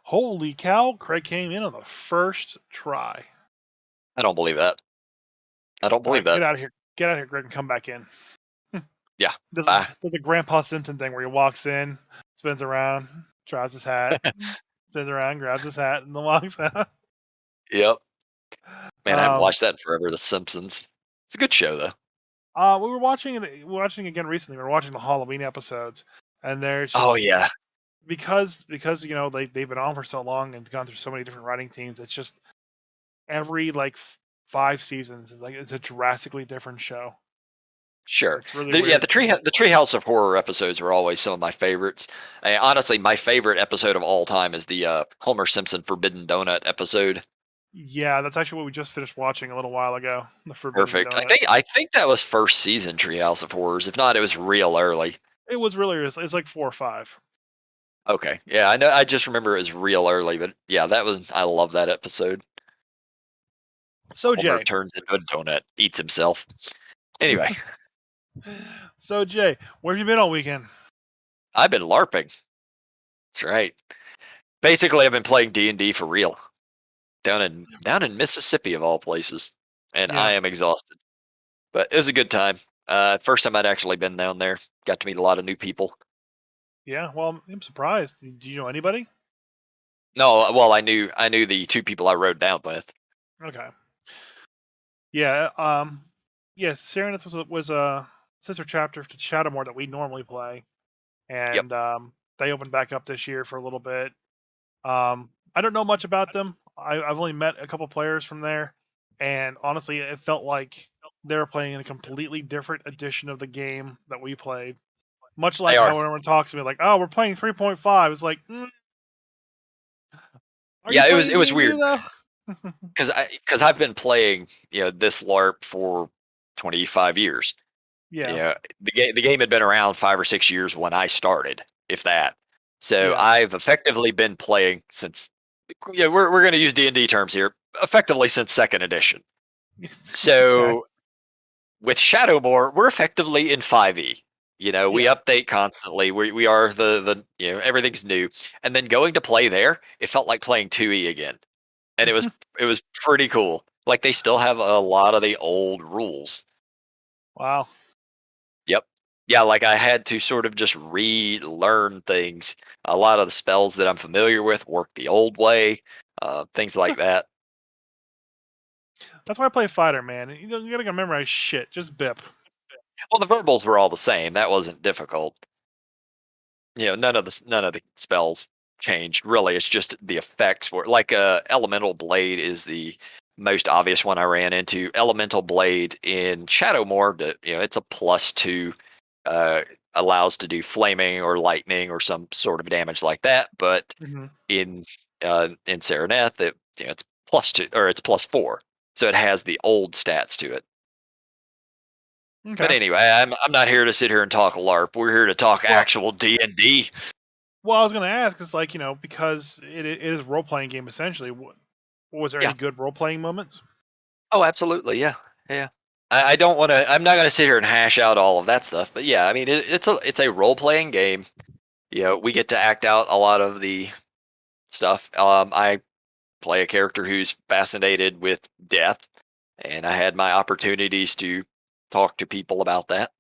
Holy cow! Craig came in on the first try. I don't believe that. I don't believe that. Get out of here! Get out of here, Greg, and come back in. Yeah. Does a Grandpa Simpson thing where he walks in, spins around, grabs his hat, spins around, grabs his hat, and then walks out. Yep. Man, I haven't watched that in forever. The Simpsons. It's a good show, though. We were watching it again recently. We were watching the Halloween episodes, and there's just Oh yeah. because they've been on for so long and gone through so many different writing teams. It's just every 5 seasons it's a drastically different show. Sure. It's really The weird. Treehouse of Horror episodes were always some of my favorites. Honestly, my favorite episode of all time is the Homer Simpson Forbidden Donut episode. Yeah, that's actually what we just finished watching a little while ago. The Forbidden Perfect. Donut. I think that was first season Treehouse of Horrors. If not, it was real early. It was really it's like 4 or 5. Okay. Yeah, I know. I just remember it was real early, but yeah, I love that episode. So Homer Jay turns into a donut, eats himself. Anyway. So Jay, where have you been all weekend? I've been LARPing. That's right. Basically, I've been playing D&D for real. Down in Mississippi of all places. And Yeah. I am exhausted. But it was a good time. First time I'd actually been down there. Got to meet a lot of new people. Yeah, well, I'm surprised. Do you know anybody? No, well, I knew the two people I rode down with. Okay. Yeah, yes, Serenus was a sister chapter to Shadowmoor that we normally play, and they opened back up this year for a little bit. I don't know much about them. I've only met a couple players from there, and honestly, it felt like they were playing in a completely different edition of the game that we played. Much like how everyone talks to me, like, "Oh, we're playing 3.5." It's like, yeah, it was D&D, weird though? because I've been playing this LARP for 25 years. Yeah. Yeah, the game had been around 5 or 6 years when I started, if that. So Yeah. I've effectively been playing since. Yeah, we're going to use D&D terms here. Effectively since second edition. So with Shadowmoor, we're effectively in 5e. We update constantly. We are the everything's new. And then going to play there, it felt like playing 2e again. And it was pretty cool. Like they still have a lot of the old rules. Wow. Yep. Yeah, like I had to sort of just relearn things. A lot of the spells that I'm familiar with work the old way, things like that. That's why I play fighter, man. You gotta memorize shit. Just bip. Well, the verbals were all the same. That wasn't difficult. None of the spells changed. Really, it's just the effects were like elemental blade is the most obvious one I ran into. Elemental blade in Shadowmoor, it's a +2, allows to do flaming or lightning or some sort of damage like that. But in Sereneth, it's +2 or it's +4, so it has the old stats to it. Okay. But anyway, I'm not here to sit here and talk LARP. We're here to talk actual D&D. Well, I was going to ask, it's like, because it is a role-playing game, essentially. Was there any good role-playing moments? Oh, absolutely, yeah. I don't want to. I'm not going to sit here and hash out all of that stuff. But yeah, I mean, it's a role-playing game. We get to act out a lot of the stuff. I play a character who's fascinated with death, and I had my opportunities to talk to people about that.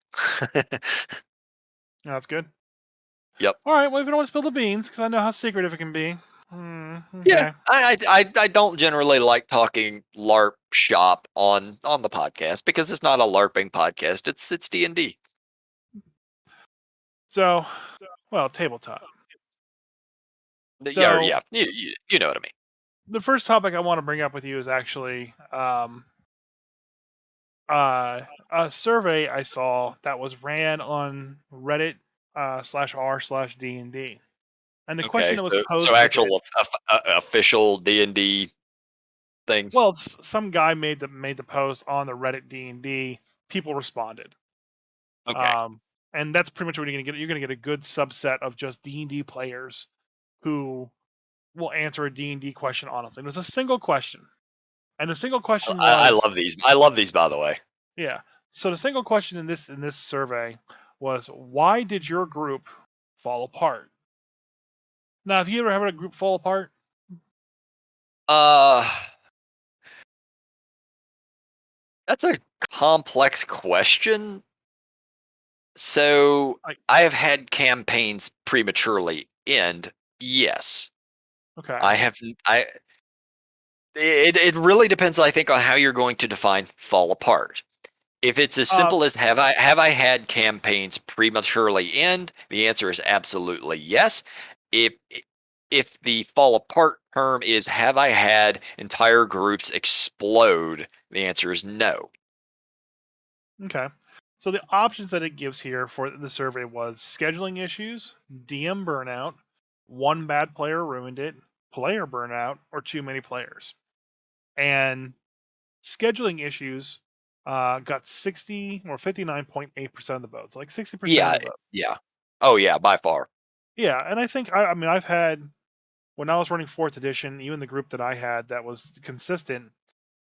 That's good. Yep. All right. Well, if you don't want to spill the beans, because I know how secretive it can be. Okay. Yeah, I don't generally like talking LARP shop on the podcast because it's not a LARPing podcast. It's D&D. So, well, tabletop. Yeah. You know what I mean. The first topic I want to bring up with you is actually a survey I saw that was ran on Reddit /r/D&D. And the question that was posed so actual official D&D thing. Well, some guy made the post on the Reddit D&D. People responded. Okay. And that's pretty much what you're gonna get. You're gonna get a good subset of just D&D players who will answer a D&D question honestly. It was a single question, and the single question was. I love these. I love these, by the way. Yeah. So the single question in this survey was, why did your group fall apart? Now, have you ever had a group fall apart? Uh, that's a complex question. So Like, I have had campaigns prematurely end. Yes, okay. I have. I it really depends, I think, on how you're going to define fall apart. If it's as Uh, simple as have I had campaigns prematurely end, the answer is absolutely yes. If if the fall apart term is have I had entire groups explode, the answer is no. okay. So the options that it gives here for the survey was scheduling issues, DM burnout, one bad player ruined it, player burnout, or too many players. And scheduling issues got 60 or 59.8% of the votes, like 60% of Yeah, the vote. yeah. Oh yeah, by far. Yeah, and I think I mean I've had when I was running fourth edition, even the group that I had that was consistent,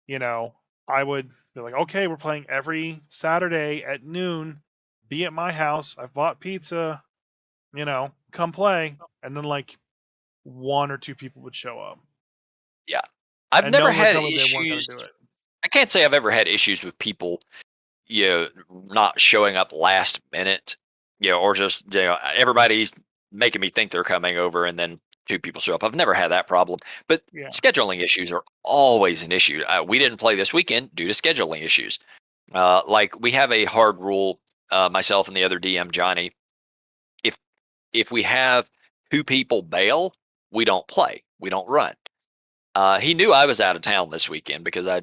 you know, I would be like, okay, we're playing every Saturday at noon. Be at my house. I've bought pizza. Come play. And then like one or two people would show up, Yeah. I've and no never one would had tell me they weren't going issues. to do it. I can't say I've ever had issues with people, you know, not showing up last minute, or just, everybody's making me think they're coming over and then two people show up. I've never had that problem, but Yeah, scheduling issues are always an issue. We didn't play this weekend due to scheduling issues. Like we have a hard rule, myself and the other DM Johnny. If if we have two people bail, we don't play. We don't run. He knew I was out of town this weekend because I,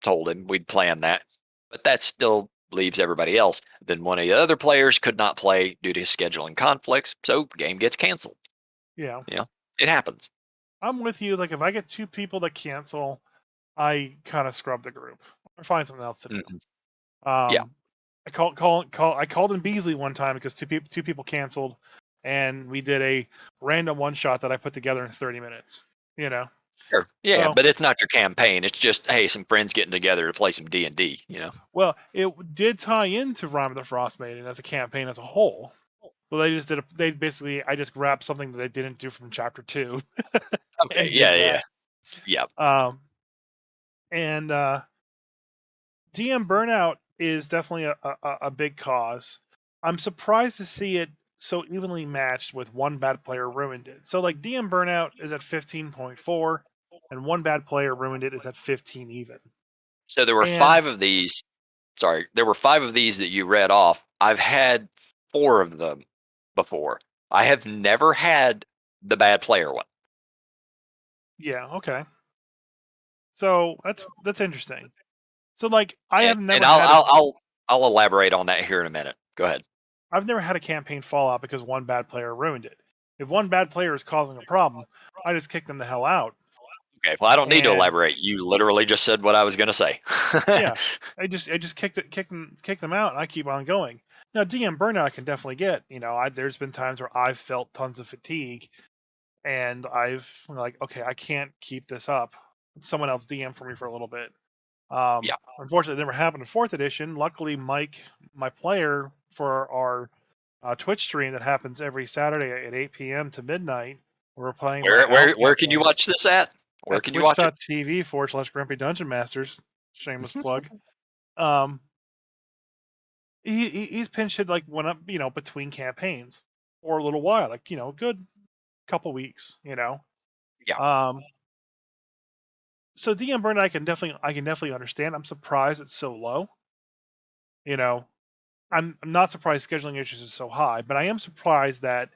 told him we'd planned that. But that still leaves everybody else. Then one of the other players could not play due to scheduling conflicts, so game gets canceled. yeah. You know, it happens. I'm with you. Like if I get two people that cancel, I kind of scrub the group or find something else to do. Mhm. Yeah. Um, I called in Beasley one time because two people canceled, and we did a random one shot that I put together in 30 minutes. You know, Sure. Yeah, so but it's not your campaign. It's just, hey, some friends getting together to play some D&D, you know. well, it did tie into Rhyme of the Frost Maiden as a campaign as a whole. Well, they basically I just grabbed something that they didn't do from chapter two Okay. and Yeah, did yeah, yeah. that. Yeah. Um, and GM burnout is definitely a big cause. I'm surprised to see it so evenly matched with one bad player ruined it. So like DM burnout is at 15.4 and one bad player ruined it is at 15 even. So there were And 5 of these. Sorry, there were 5 of these that you read off. I've had 4 of them before. I have never had the bad player one. yeah, okay. So that's interesting. So like I have And never had a I'll elaborate on that here in a minute. Go ahead. I've never had a campaign fallout because one bad player ruined it. If one bad player is causing a problem, I just kick them the hell out. Okay, well, I don't need to And elaborate. You literally just said what I was gonna say. yeah, I just kick them out, and I keep on going. Now DM burnout I can definitely get. There's been times where I've felt tons of fatigue, and I've like, okay, I can't keep this up. Someone else DM for me for a little bit. Yeah. Unfortunately, it never happened in fourth edition. Luckily, Mike, my player for our Twitch stream that happens every Saturday at 8 p.m. to midnight, we're playing my Where Alf where can you campaign watch this at? Where at can you watch it? twitch.tv/Grumpy Dungeon Masters. Shameless plug. Um, he's pinch hit like went up, between campaigns for a little while, like a good couple weeks. Yeah. Um, so DM burn I can definitely understand. I'm surprised it's so low. You know, I'm not surprised scheduling issues is so high, but I am surprised that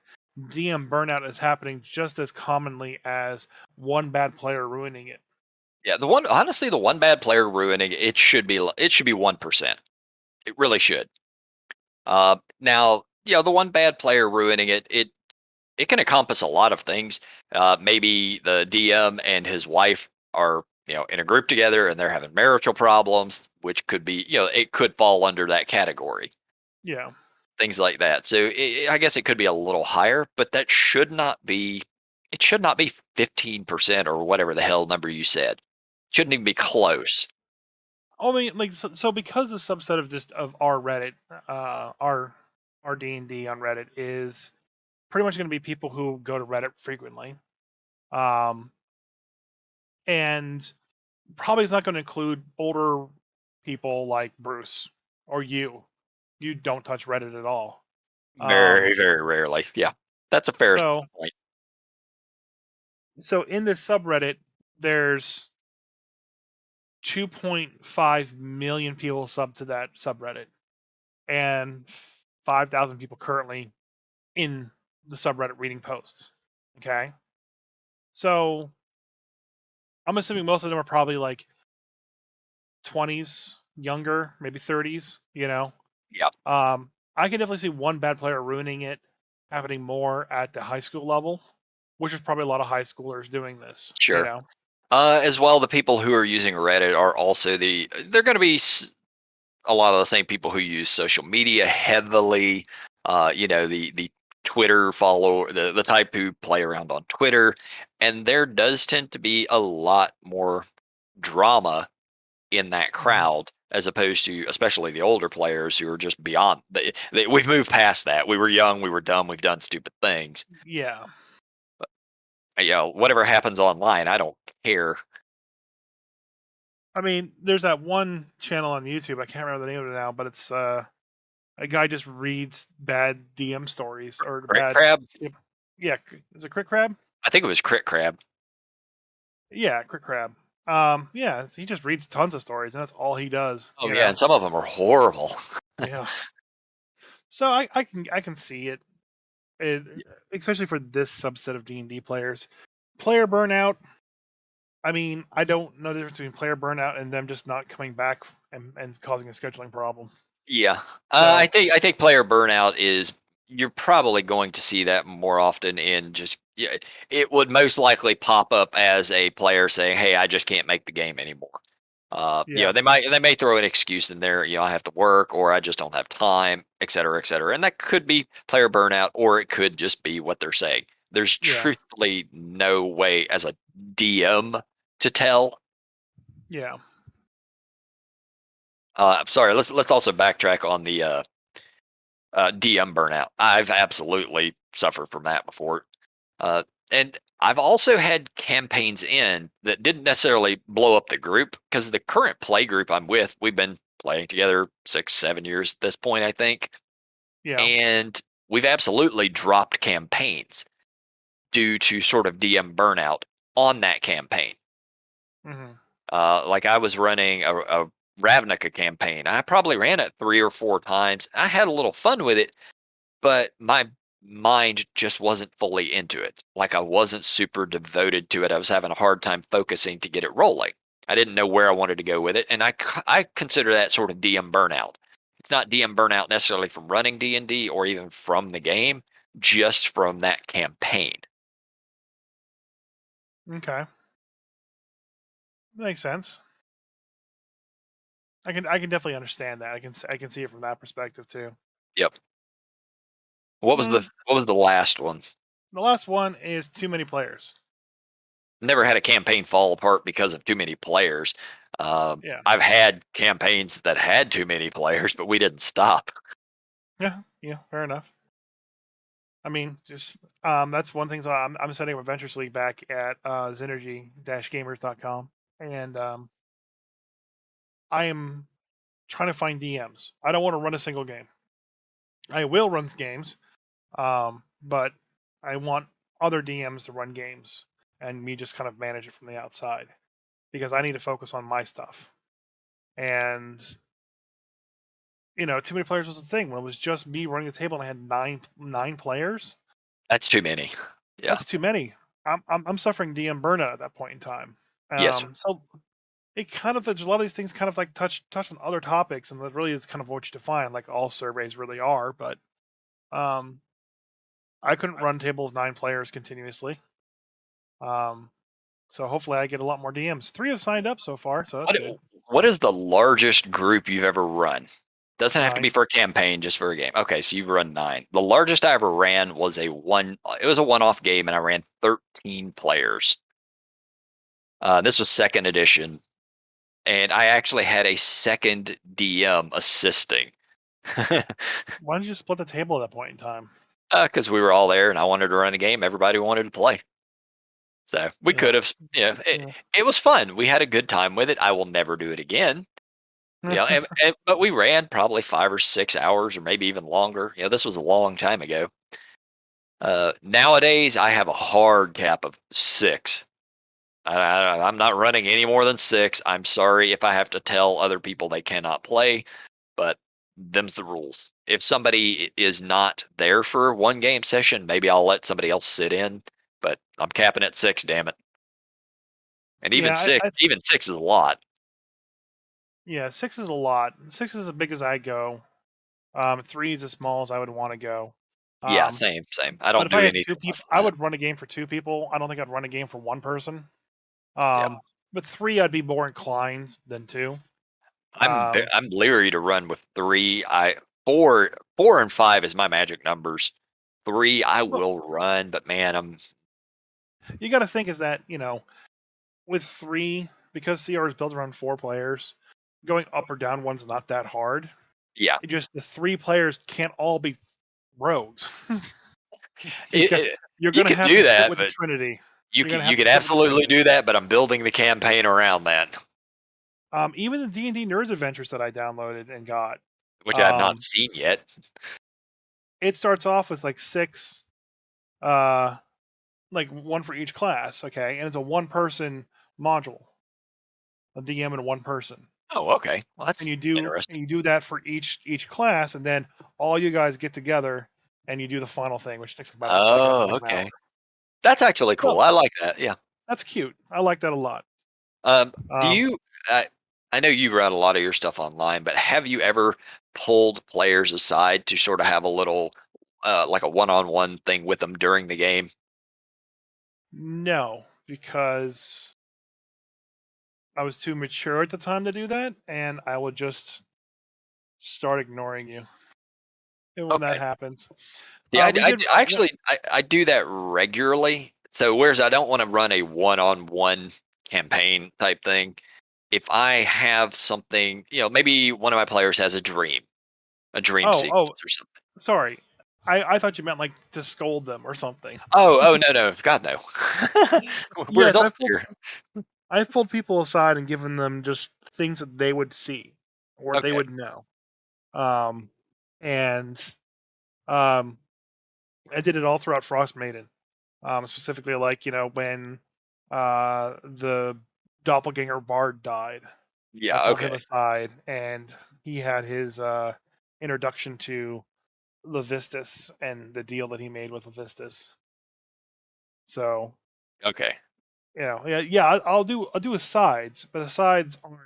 DM burnout is happening just as commonly as one bad player ruining it. Yeah, the one bad player ruining it should be 1%. It really should. Now, the one bad player ruining it can encompass a lot of things. Maybe the DM and his wife are, in a group together and they're having marital problems, which could be, it could fall under that category. Yeah. Things like that. So I guess it could be a little higher, but that should not be. It should not be 15% or whatever the hell number you said. Shouldn't even be close. I mean, like, so because the subset of our Reddit, our D&D on Reddit is pretty much going to be people who go to Reddit frequently. Um, and probably is not going to include older people like Bruce or you. You don't touch Reddit at all. Um, Very, very rarely. Yeah, that's a fair so point. so in this subreddit, there's 2.5 million people sub to that subreddit, and 5,000 people currently in the subreddit reading posts. Okay, so I'm assuming most of them are probably like 20s, younger, maybe 30s. Yeah, I can definitely see one bad player ruining it, happening more at the high school level, which is probably a lot of high schoolers doing this. sure. As well, the people who are using Reddit are also they're going to be a lot of the same people who use social media heavily. The Twitter follower, the type who play around on Twitter, and there does tend to be a lot more drama in that Mhm. crowd as opposed to especially the older players who are just beyond we've moved past that. We were young, we were dumb, we've done stupid things. Yeah. Whatever happens online, I don't care. I mean, there's that one channel on YouTube. I can't remember the name of it now, but it's a guy just reads bad DM stories or Crit bad. crab. Yeah, is it Crit Crab? I think it was crit crab. Yeah, Crit Crab. Yeah, he just reads tons of stories, and that's all he does. Oh yeah, and some of them are horrible. Yeah. So I can see it, it, especially for this subset of D&D players. Player burnout. I mean, I don't know the difference between player burnout and them just not coming back and causing a scheduling problem. Yeah, So I think player burnout is you're probably going to see that more often in just yeah. It would most likely pop up as a player saying, "Hey, I just can't make the game anymore." yeah, They may throw an excuse in there. I have to work, or I just don't have time, et cetera, et cetera. And that could be player burnout, or it could just be what they're saying. There's yeah, truthfully no way as a DM to tell. yeah. I'm sorry. Let's also backtrack on the DM burnout. I've absolutely suffered from that before. And I've also had campaigns in that didn't necessarily blow up the group because the current play group I'm with, we've been playing together 6, 7 years at this point, I think. Yeah. And we've absolutely dropped campaigns due to sort of DM burnout on that campaign. Hmm. Like I was running a Ravnica campaign. I probably ran it 3 or 4 times. I had a little fun with it, but my mind just wasn't fully into it. Like I wasn't super devoted to it. I was having a hard time focusing to get it rolling. I didn't know where I wanted to go with it, and I consider that sort of DM burnout. It's not DM burnout necessarily from running D&D or even from the game, just from that campaign. Okay, makes sense. I can definitely understand that. I can see it from that perspective too. Yep. What was the Mm, what was the last one? the last one is too many players. Never had a campaign fall apart because of too many players. Yeah, I've had campaigns that had too many players, but we didn't stop. yeah, yeah. Fair enough. I mean, just that's one thing. So I'm setting up a Ventures League back at Synergy-Gamers.com, and I am trying to find DMs. I don't want to run a single game. I will run games, but I want other DMs to run games and me just kind of manage it from the outside because I need to focus on my stuff. And too many players was the thing. When it was just me running the table and I had nine players, That's too many. Yeah. that's too many. I'm suffering DM burnout at that point in time. Yes. So it kind of, there's a lot of these things kind of like touch on other topics, and that really is kind of what you define, like all surveys really are. But um, I couldn't run tables 9 players continuously. Um, so hopefully I get a lot more DMs. 3 have signed up so far, so that's What good. what is the largest group you've ever run? Doesn't have to be 9. for a campaign, just for a game. Okay, so you've run 9. The largest I ever ran was it was a one-off game and I ran 13 players. This was second edition, and I actually had a second DM assisting. Why don't you just split the table at that point in time? Because we were all there and I wanted to run a game. Everybody wanted to play. So we Yeah. could have, Yeah. it was fun. We had a good time with it. I will never do it again. But we ran probably 5 or 6 hours, or maybe even longer. This was a long time ago. Nowadays, I have a hard cap of 6. I'm not running any more than 6. I'm sorry if I have to tell other people they cannot play, but them's the rules. If somebody is not there for one game session, maybe I'll let somebody else sit in, but I'm capping at 6, damn it. And even Yeah, 6, even 6 is a lot. yeah, 6 is a lot. 6 is as big as I go. 3 is as small as I would want to go. Yeah, Um, same, same. I but don't if I do had anything 2 less people, than I that. would run a game for 2 people. I don't think I'd run a game for 1 person. Yeah. But 3, I'd be more inclined than 2. Um, I'm leery to run with 3. 4 and 5 is my magic numbers. 3 I well, will run, but man, you got to think is that with 3, because CR is built around 4 players, going up or down one's not that hard. yeah. It just the 3 players can't all be rogues. It, Yeah, it, you're you gonna could have to do sit that, with the but Trinity. you You're could gonna have you to could sit with the absolutely Trinity. do that, but I'm building the campaign around that, Even the D&D Nerds Adventures that I downloaded and got, which I have not um, seen yet. it starts off with like 6, uh, like 1 for each class, okay, and it's a 1-person module, a DM and 1 person, Oh, okay. Well, and that's interesting. you do that for each class, and then all you guys get together and you do the final thing, which takes about like Oh, an hour. okay. That's actually So cool. I like that. Yeah. that's cute. I like that a lot. Do Um, you? I know you run a lot of your stuff online, but have you ever pulled players aside to sort of have a little, like a one-on-one thing with them during the game? no, because I was too mature at the time to do that, and I would just start ignoring you when that Okay. happens. Yeah, We did. I actually I do that regularly. So whereas I don't want to run a one-on-one campaign type thing, if I have something, maybe one of my players has a dream Oh, sequence oh, or something. sorry. I thought you meant like to scold them or something. Oh, no, no, God no. We're Yes, adults here. I've pulled people aside and given them just things that they would see or they Okay. would know. Um, and um, I did it all throughout Frost Maiden. Specifically, like when the doppelganger bard died, I Yeah, pulled him okay. aside and he had his introduction to Levistus and the deal that he made with Levistus. So Okay. yeah, I'll do asides, but asides aren't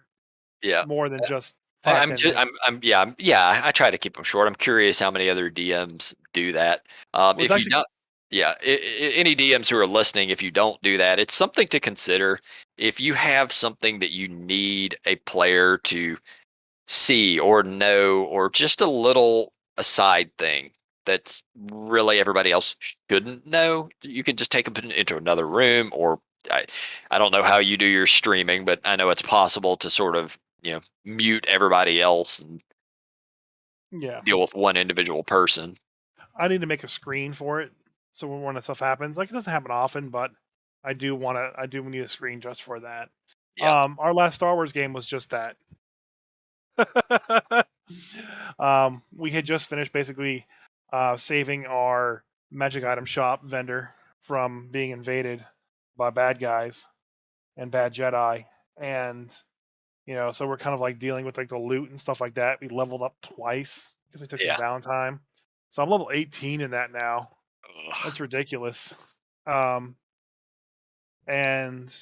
Yeah. more than just I, five I'm ten just minutes. yeah, I try to keep them short. I'm curious how many other DMs do that. Well, it's If you actually don't, yeah, any DMs who are listening, if you don't do that, it's something to consider. If you have something that you need a player to see or know, or just a little aside thing that's really everybody else shouldn't know, you can just take them into another room. Or I, I don't know how you do your streaming, but I know it's possible to sort of mute everybody else and yeah. deal with one individual person. I need to make a screen for it, so when that stuff happens, like it doesn't happen often, but I do need a screen just for that. Yeah, Our last Star Wars game was just that. We had just finished basically saving our magic item shop vendor from being invaded by bad guys and bad Jedi, and so we're kind of like dealing with like the loot and stuff like that. We leveled up twice because we took some yeah. downtime. So I'm level 18 in that now. Ugh. That's ridiculous. Um, and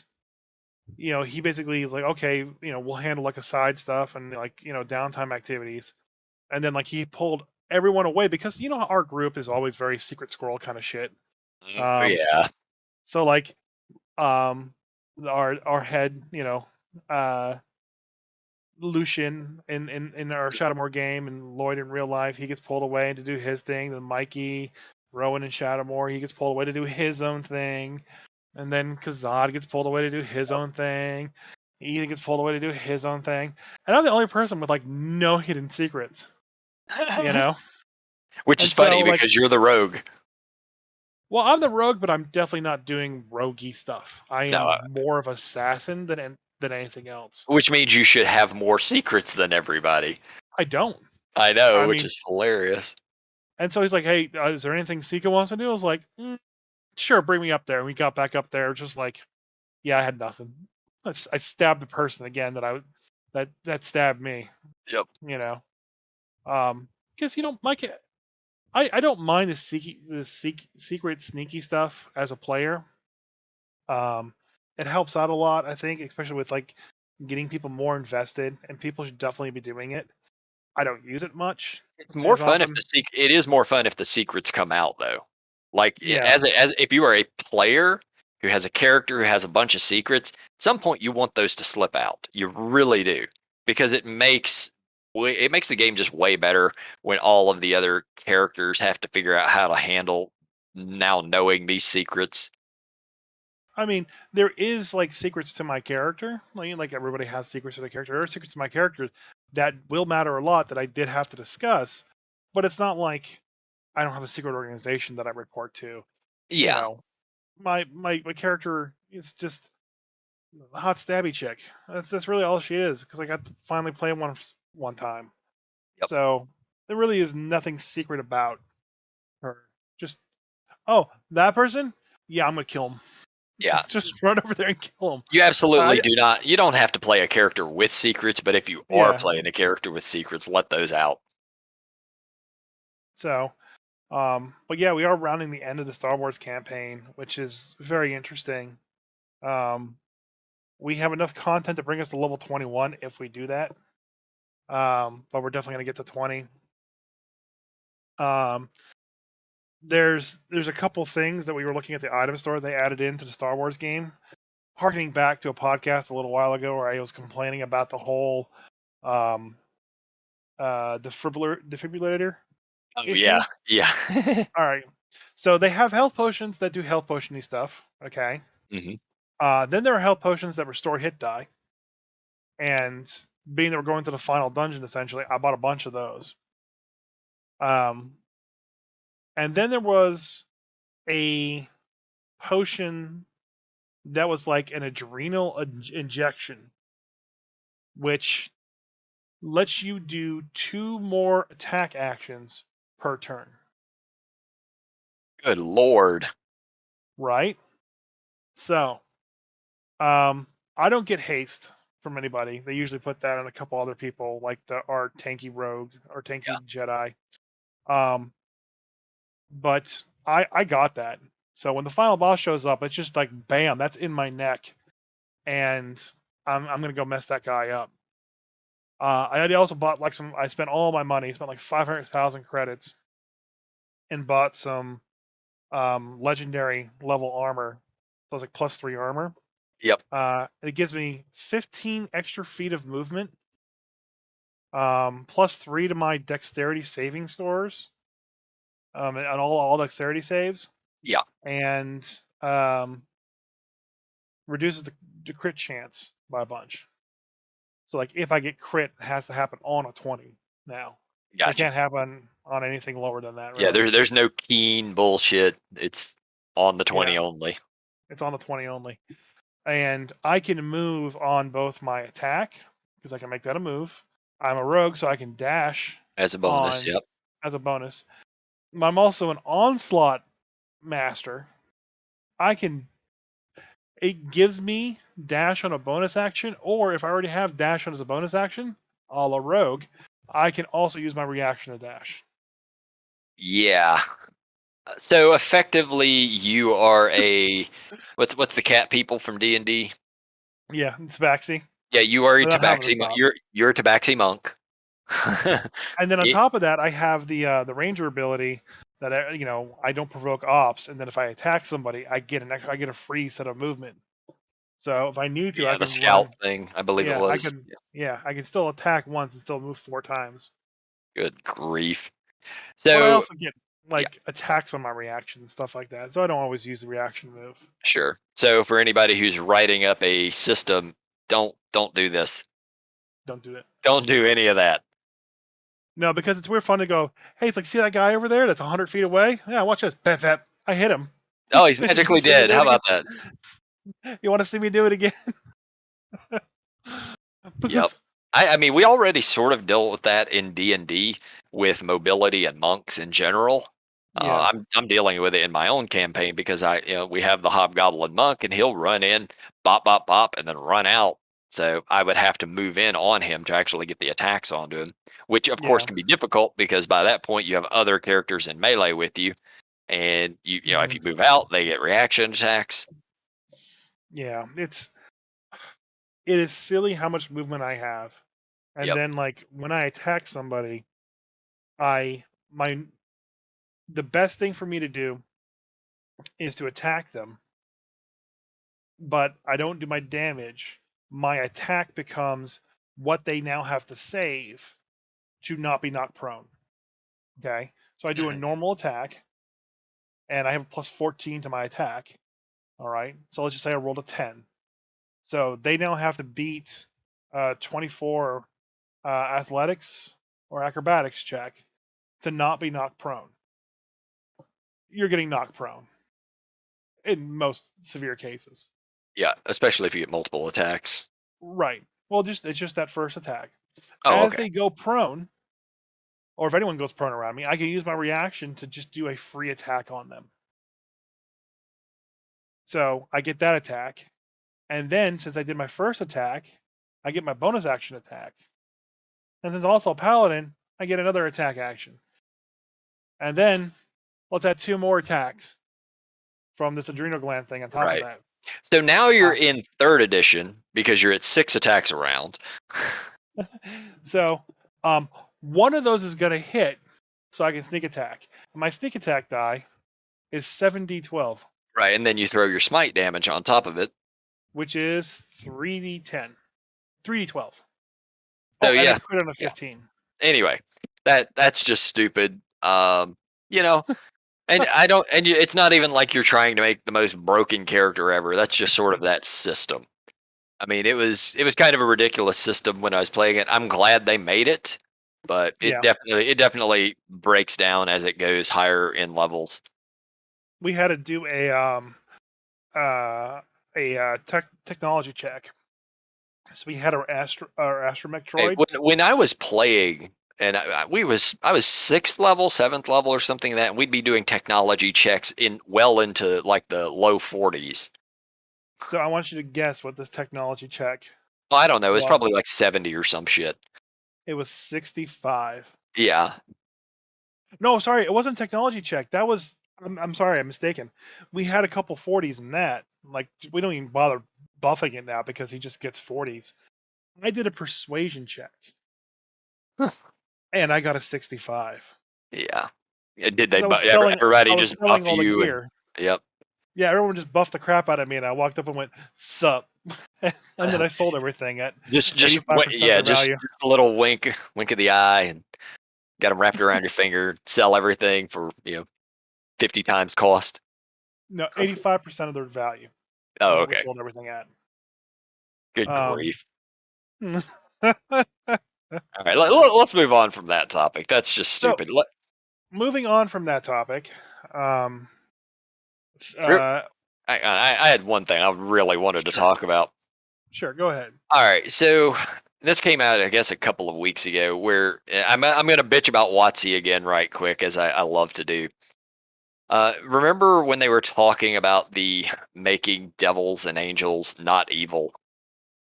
he basically is like, okay, we'll handle like a side stuff and like downtime activities. And then like he pulled everyone away because how our group is always very secret squirrel kind of shit. Oh Um, yeah, so like um, our head, uh, Lucian in our Shadowmoor game and Lloyd in real life, he gets pulled away to do his thing. Then Mikey, Rowan in Shadowmoor, he gets pulled away to do his own thing. And then Kazad gets pulled away to do his own thing. Ethan gets pulled away to do his own thing. And I'm the only person with like no hidden secrets, you know? which is And so funny like because you're the rogue. Well, I'm the rogue, but I'm definitely not doing roguey stuff. I No, am more of assassin than anything else. which means you should have more secrets than everybody. I don't. I know, I which mean, is hilarious. and so he's like, "Hey, is there anything Sika wants to do?" I was like, "Sure, bring me up there." And we got back up there, just like, yeah, I had nothing. I stabbed the person again that stabbed me. Yep. You know, because I don't mind the secret sneaky stuff as a player. Um, it helps out a lot, I think, especially with like getting people more invested, and people should definitely be doing it. I don't use it much It's more as fun if often. it is more fun if the secrets come out though. Like Yeah, as if you are a player who has a character who has a bunch of secrets, at some point you want those to slip out. You really do. Because it makes the game just way better when all of the other characters have to figure out how to handle now knowing these secrets. I mean, there is like secrets to my character. Like everybody has secrets to their character. There are secrets to my character that will matter a lot that I did have to discuss, but it's not like I don't have a secret organization that I report to. You Yeah. know, my character is just a hot stabby chick. That's really all she is because I got to finally play one time. Yep. So there really is nothing secret about her. Just that person. Yeah, I'm gonna kill him. Yeah. Just run over there and kill him. You absolutely I do not. You don't have to play a character with secrets, but if you are Yeah. playing a character with secrets, let those out. So, but yeah, we are rounding the end of the Star Wars campaign, which is very interesting. Um, we have enough content to bring us to level 21 if we do that. But we're definitely gonna get to 20. Um, there's a couple things that we were looking at the item store they added into the Star Wars game, harkening back to a podcast a little while ago where I was complaining about the whole um, defibrillator Oh yeah, issue. yeah. All right, so they have health potions that do health potiony stuff. Okay, hmm then there are health potions that restore hit die, and being that we're going to the final dungeon, essentially, I bought a bunch of those. Um, and then there was a potion that was like an adrenal injection, which lets you do 2 more attack actions per turn. Good lord. Right? So, um, I don't get haste from anybody. They usually put that on a couple other people, like our tanky rogue or Yeah, tanky Jedi. Um, but I got that. So when the final boss shows up, it's just like bam, that's in my neck, and I'm gonna go mess that guy up. I also bought like some. I spent all my money, spent like 500,000 credits, and bought some legendary level armor. So it's like +3 armor. yep, It gives me 15 extra feet of movement, +3 to my dexterity saving scores, and all dexterity saves, yeah, and reduces the crit chance by a bunch. So like if I get crit, it has to happen on a 20 now. It gotcha. can't happen on anything lower than that, Yeah, really. there's no keen bullshit. It's on the 20 Yeah, only, it's on the 20 only. And I can move on both my attack, because I can make that a move. I'm a rogue, so I can dash as a bonus. on Yep. as a bonus. I'm also an onslaught master. I can It gives me dash on a bonus action, or if I already have dash on as a bonus action, a la rogue, I can also use my reaction to dash. Yeah. So effectively, you are a what's the cat people from D&D? Yeah, it's Baxi Yeah, you are a without having to tabaxi. stop. You're a tabaxi monk. And then on Yeah, top of that, I have the ranger ability that I don't provoke ops, and then if I attack somebody, I get a free set of movement. So if I need to, I yeah, the can scout run. thing, I believe it Yeah, I was. can. Yeah, Yeah, I can still attack once and still move 4 times. good grief. But I So also get yeah, like attacks on my reaction and stuff like that. So I don't always use the reaction move. sure. So for anybody who's writing up a system, don't do this. Don't do it. Don't do any of that. No, because it's weird fun to go, hey, it's like, see that guy over there that's 100 feet away? Yeah, watch this. Bap, bap. I hit him. Oh, he's You want magically to see me dead. do How it again? about that? You want to see me do it again? Yep. I mean, we already sort of dealt with that in D&D with mobility and monks in general. Yeah. I'm dealing with it in my own campaign because we have the hobgoblin monk and he'll run in, bop bop bop, and then run out. So I would have to move in on him to actually get the attacks onto him, which of course Yeah. can be difficult because by that point you have other characters in melee with you, and if Mhm. you move out, they get reaction attacks. Yeah. It is silly how much movement I have. And Yep. then like when I attack somebody, I my the best thing for me to do is to attack them, but I don't do my damage. My attack becomes what they now have to save to not be knocked prone. Okay? So I do a Mhm. normal attack and I have a plus 14 to my attack. All right? So let's just say I rolled a 10. So they now have to beat 24 athletics or acrobatics check to not be knocked prone. You're getting knocked prone in most severe cases. Yeah, especially if you get multiple attacks. Right. Well, it's just that first attack. Oh, As okay. they go prone, or if anyone goes prone around me, I can use my reaction to just do a free attack on them. So I get that attack, and then since I did my first attack, I get my bonus action attack. And since I'm also a paladin, I get another attack action. And then let's add two more attacks from this adrenal gland thing on top of Right. that. So now you're Uh, in third edition because you're at 6 attacks around. so one of those is going to hit, so I can sneak attack. My sneak attack die is 7d12, Right, and then you throw your smite damage on top of it. which is 3d10, 3d12. So Oh, and I yeah, crit on a yeah. 15. Anyway, that's just stupid. You know, and I don't and it's not even like you're trying to make the most broken character ever. That's just sort of that system. I mean, it was kind of a ridiculous system when I was playing it. I'm glad they made it, but Yeah, it definitely breaks down as it goes higher in levels. we had to do uh, a technology check. So we had our astromech Hey, droid. when I was playing, and I was sixth level, seventh level, or something like that, and we'd be doing technology checks in well into like the low 40s. So I want you to guess what this technology check Well, I don't know. It's was. probably like 70 or some shit. It was 65. Yeah. No, sorry, it wasn't a technology check. That was. I'm sorry, I'm mistaken. We had a couple 40s in that. Like we don't even bother buffing it now because he just gets 40s. I did a persuasion check Huh. and I got a 65 Yeah. Did they? because Everybody I was just selling buff all the you and gear. yep. Yeah, everyone just buffed the crap out of me, and I walked up and went, "Sup," and then I sold everything at Yeah, 85% their value. just a little wink of the eye, and got them wrapped around your finger. Sell everything for 50 times cost. No, 85% of their value is Oh, what we okay. sold everything at. Good Um, grief. All right, let's move on from that topic. That's just so stupid. moving on from that topic, um, Re- uh, I had one thing I really wanted to sure, talk about. sure, go ahead. All right, so this came out, I guess, a couple of weeks ago. Where I'm going to bitch about WotC again, right quick, as I love to do. Remember when they were talking about the making devils and angels not evil?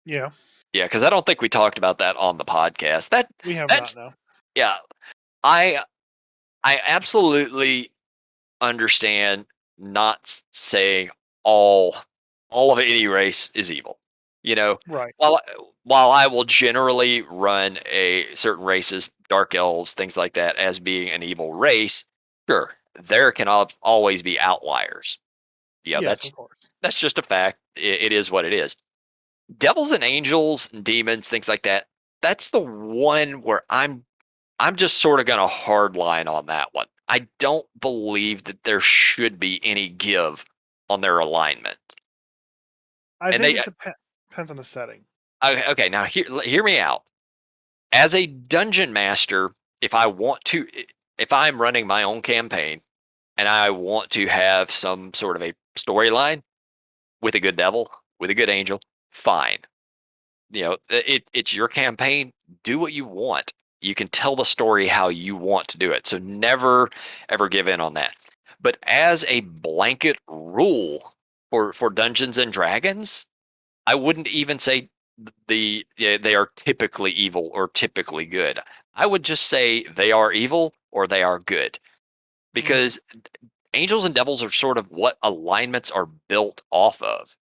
Yeah, Yeah, because I don't think we talked about that on the podcast. we have That not now. yeah, I I absolutely understand not saying all all of any race is evil. You know, Right. while while I will generally run a certain races, dark elves, things like that, as being an evil race, sure, there can always be outliers. Yeah, Yes, of course. that's just a fact. It is what it is. Devils and angels and demons, things like that. That's the one where I'm just sort of going to hard line on that one. I don't believe that there should be any give on their alignment. I And think they it depends on the setting. okay, now hear me out. As a dungeon master, if I'm running my own campaign, and I want to have some sort of a storyline with a good devil, with a good angel, fine. It's your campaign. Do what you want. You can tell the story how you want to do it. So never ever give in on that. But as a blanket rule for Dungeons and Dragons, I wouldn't even say they are typically evil or typically good. I would just say they are evil or they are good, Hmm. because angels and devils are sort of what alignments are built off of.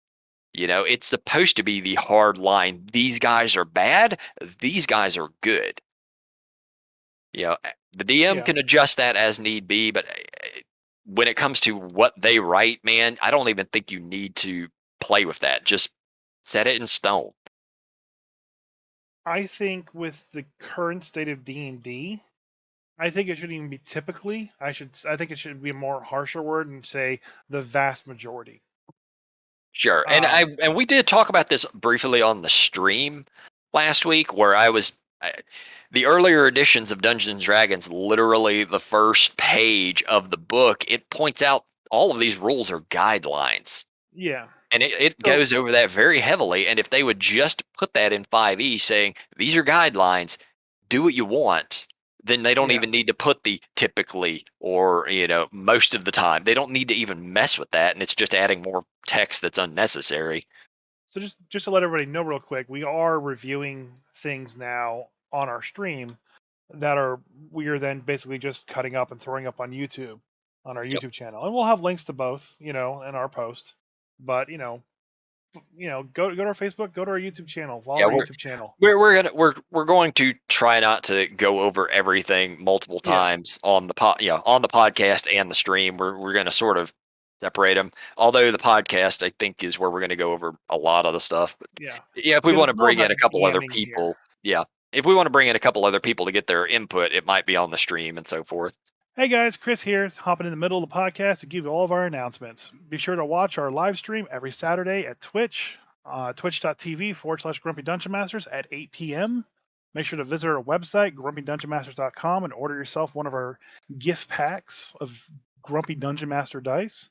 It's supposed to be the hard line. These guys are bad. These guys are good. The DM Yeah, can adjust that as need be, but when it comes to what they write, man, I don't even think you need to play with that. Just set it in stone. I think with the current state of D&D, I think it shouldn't even be typically. I think it should be a more harsher word and say the vast majority. Sure, and I Um, and we did talk about this briefly on the stream last week, where the earlier editions of Dungeons and Dragons. Literally, the first page of the book, it points out all of these rules are guidelines, yeah. and it So goes over that very heavily. And if they would just put that in 5e, saying these are guidelines, do what you want, then they don't yeah. even need to put the typically or most of the time. They don't need to even mess with that, and it's just adding more text that's unnecessary. So just to let everybody know real quick, we are reviewing things now on our stream that are we are then basically just cutting up and throwing up on YouTube on our Yep. YouTube channel, and we'll have links to both, in our post. But go to our Facebook, go to our YouTube channel, follow Yeah, our we're YouTube channel. we're going to try not to go over everything multiple Yeah, times on on the podcast and the stream. We're going to sort of separate them. Although the podcast, I think, is where we're going to go over a lot of the stuff. But yeah, yeah, if we because want it's to more bring in about a couple other DMing here. people, yeah, if we want to bring in a couple other people to get their input, it might be on the stream and so forth. Hey guys, Chris here, hopping in the middle of the podcast to give you all of our announcements. Be sure to watch our live stream every Saturday at Twitch, twitch.tv/Grumpy Dungeon Masters at 8 p.m. Make sure to visit our website, grumpydungeonmasters.com, and order yourself one of our gift packs of Grumpy Dungeon Master dice.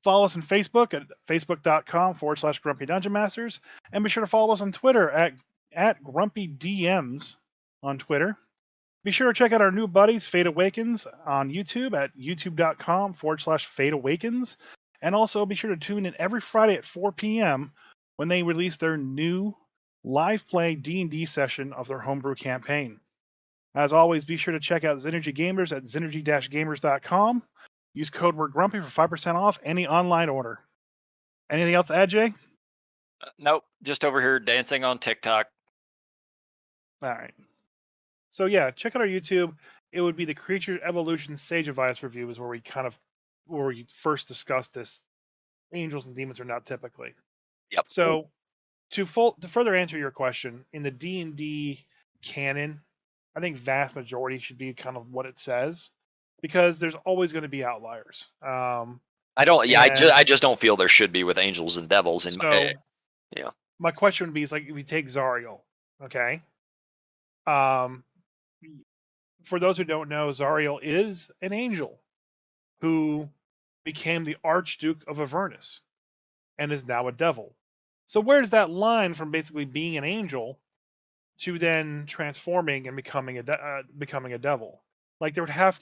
Follow us on Facebook at facebook.com/Grumpy Dungeon Masters, and be sure to follow us on Twitter at Grumpy DMs on Twitter. Be sure to check out our new buddies, Fade Awakens, on YouTube at youtube.com/Fade Awakens. And also be sure to tune in every Friday at 4 p.m. when they release their new live play D&D session of their homebrew campaign. As always, be sure to check out Synergy Gamers at synergy-gamers.com. Use code word Grumpy for 5% off any online order. Anything else to add, Jay? Nope, just over here dancing on TikTok. All right. So yeah, check out our YouTube. It would be the Creature Evolution Sage Advice review is where we first discussed this. Angels and demons are not typically. Yep. So to further answer your question, in the D&D canon, I think vast majority should be kind of what it says because there's always going to be outliers. I don't. Yeah, And I just don't feel there should be with angels and devils. so Yeah. my question would be is like if you take Zariel, okay? Um, for those who don't know, Zariel is an angel who became the Archduke of Avernus and is now a devil. So where's that line from basically being an angel to then transforming and becoming a devil? Like there would have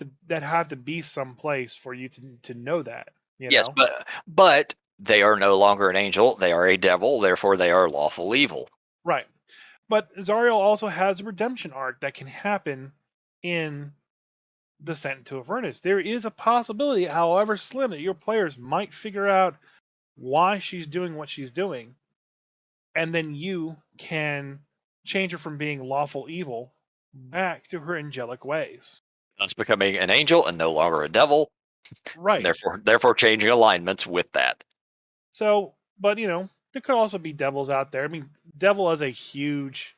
to be some place for you to know that, you Yes, know? but they are no longer an angel. They are a devil. Therefore, they are lawful evil. Right. But Zariel also has a redemption arc that can happen in Descent into Avernus. There is a possibility, however slim, that your players might figure out why she's doing what she's doing, and then you can change her from being lawful evil back to her angelic ways. Thus becoming an angel and no longer a devil. And Right. therefore changing alignments with that. So, but there could also be devils out there. I mean, devil as a huge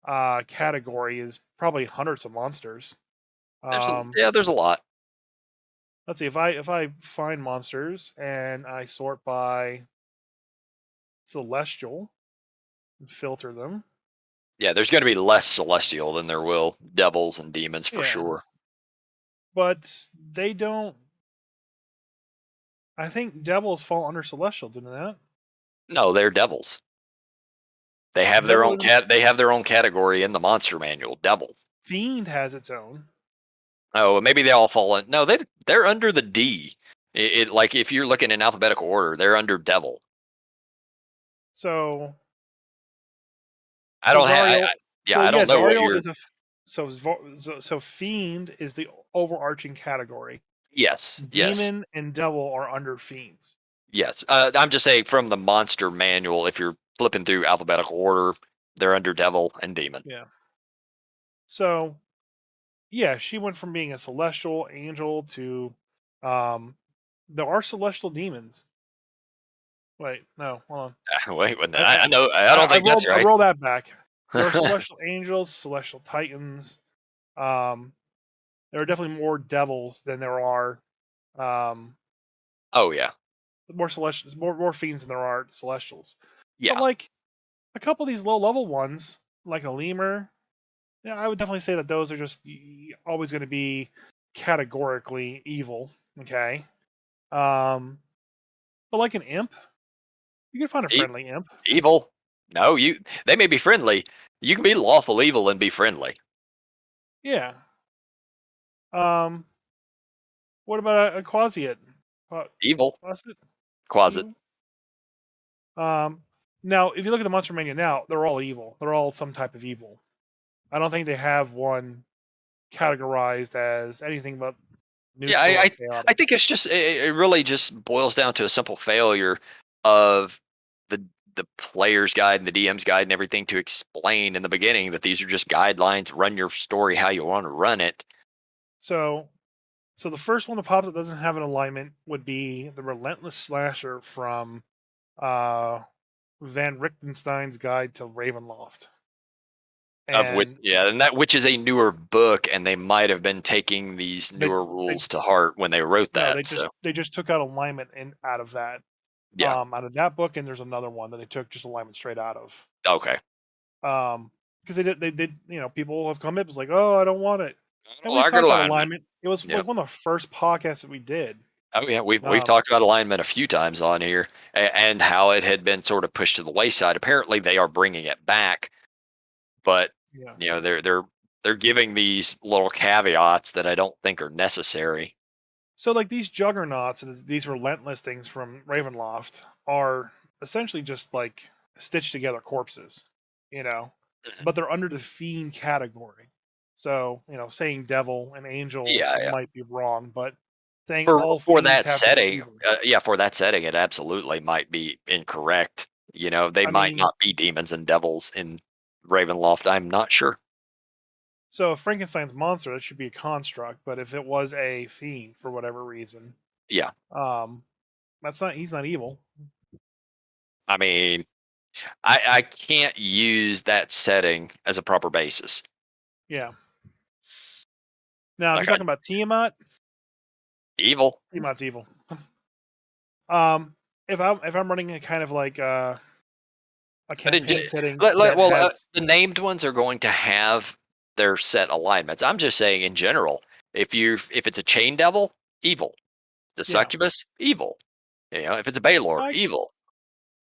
category is probably hundreds of monsters. Um, There's a lot. let's see if I find monsters and I sort by celestial and filter them. Yeah, there's going to be less celestial than there will devils and demons for Yeah, sure. but they don't. I think devils fall under celestial, didn't that? No, they're devils. They have their Devil own isn't. they have their own category in the monster manual. Devils. Fiend has its own. Oh, maybe they all fall in. No, they're under the D. Like if you're looking in alphabetical order, they're under devil. So I so don't have. Zariel. Yeah, So I yeah, don't know what Zariel you're. is a. So fiend is the overarching category. Yes, yes, Demon and devil are under fiends. yes. I'm just saying from the monster manual. If you're flipping through alphabetical order, they're under devil and demon. Yeah. So yeah, she went from being a celestial angel to um there are celestial demons. Wait, no, hold on. Wait, I I know. I don't I think that's rolled I right. roll that back. There are celestial angels, celestial titans. Um there are definitely more devils than there are um Oh yeah, more celestials, more fiends than there are celestials. But yeah. like a couple of these low level ones, like a lemur, yeah, I would definitely say that those are just always going to be categorically evil. Okay. Um, but like an imp, you can find a E- friendly imp. Evil. No, you. They may be friendly. You can be lawful evil and be friendly. Yeah. Um, what about a quasiate? Evil. Quasit? Closet. Evil? Um, now, if you look at the Monster Mania now, they're all evil. They're all some type of evil. I don't think they have one categorized as anything but Yeah, neutral or chaotic. I think it's just it really just boils down to a simple failure of the the player's guide and the DM's guide and everything to explain in the beginning that these are just guidelines. Run your story how you want to run it. So, so the first one that pops that doesn't have an alignment would be the Relentless Slasher from uh, Van Richtenstein's Guide to Ravenloft. Of which, And yeah, and that which is a newer book, and they might have been taking these they newer they rules to heart when they wrote no, that. So they just took out alignment in yeah, out of that book, and there's another one that they took just alignment straight out of. okay. Because they did people have come in was like, oh, I don't want it, I and don't we've like talked about alignment. alignment. It was Yeah. like one of the first podcasts that we did. Oh yeah, we've Um, talked about alignment a few times on here, and how it had been sort of pushed to the wayside. Apparently, they are bringing it back, but yeah. they're giving these little caveats that I don't think are necessary. So like these juggernauts and these relentless things from Ravenloft are essentially just like stitched together corpses, you know, Mhm. but they're under the fiend category. So saying devil and angel Yeah, yeah. might be wrong, but saying all For fiends that have to be setting, evil. yeah, for that setting, it absolutely might be incorrect. They I might mean, not be demons and devils in Ravenloft. I'm not sure. so if Frankenstein's monster, that should be a construct, but if it was a fiend for whatever reason, Yeah, um, that's not he's not evil. I mean, I can't use that setting as a proper basis. Yeah. Now, if you're Like I talking about Tiamat, evil. Tiamat's evil. Um, if I'm running a kind of like a But campaign setting that well, has the named ones are going to have their set alignments. I'm just saying in general, if it's a chain devil, evil. The yeah, succubus, evil. If it's a Baylor, I evil.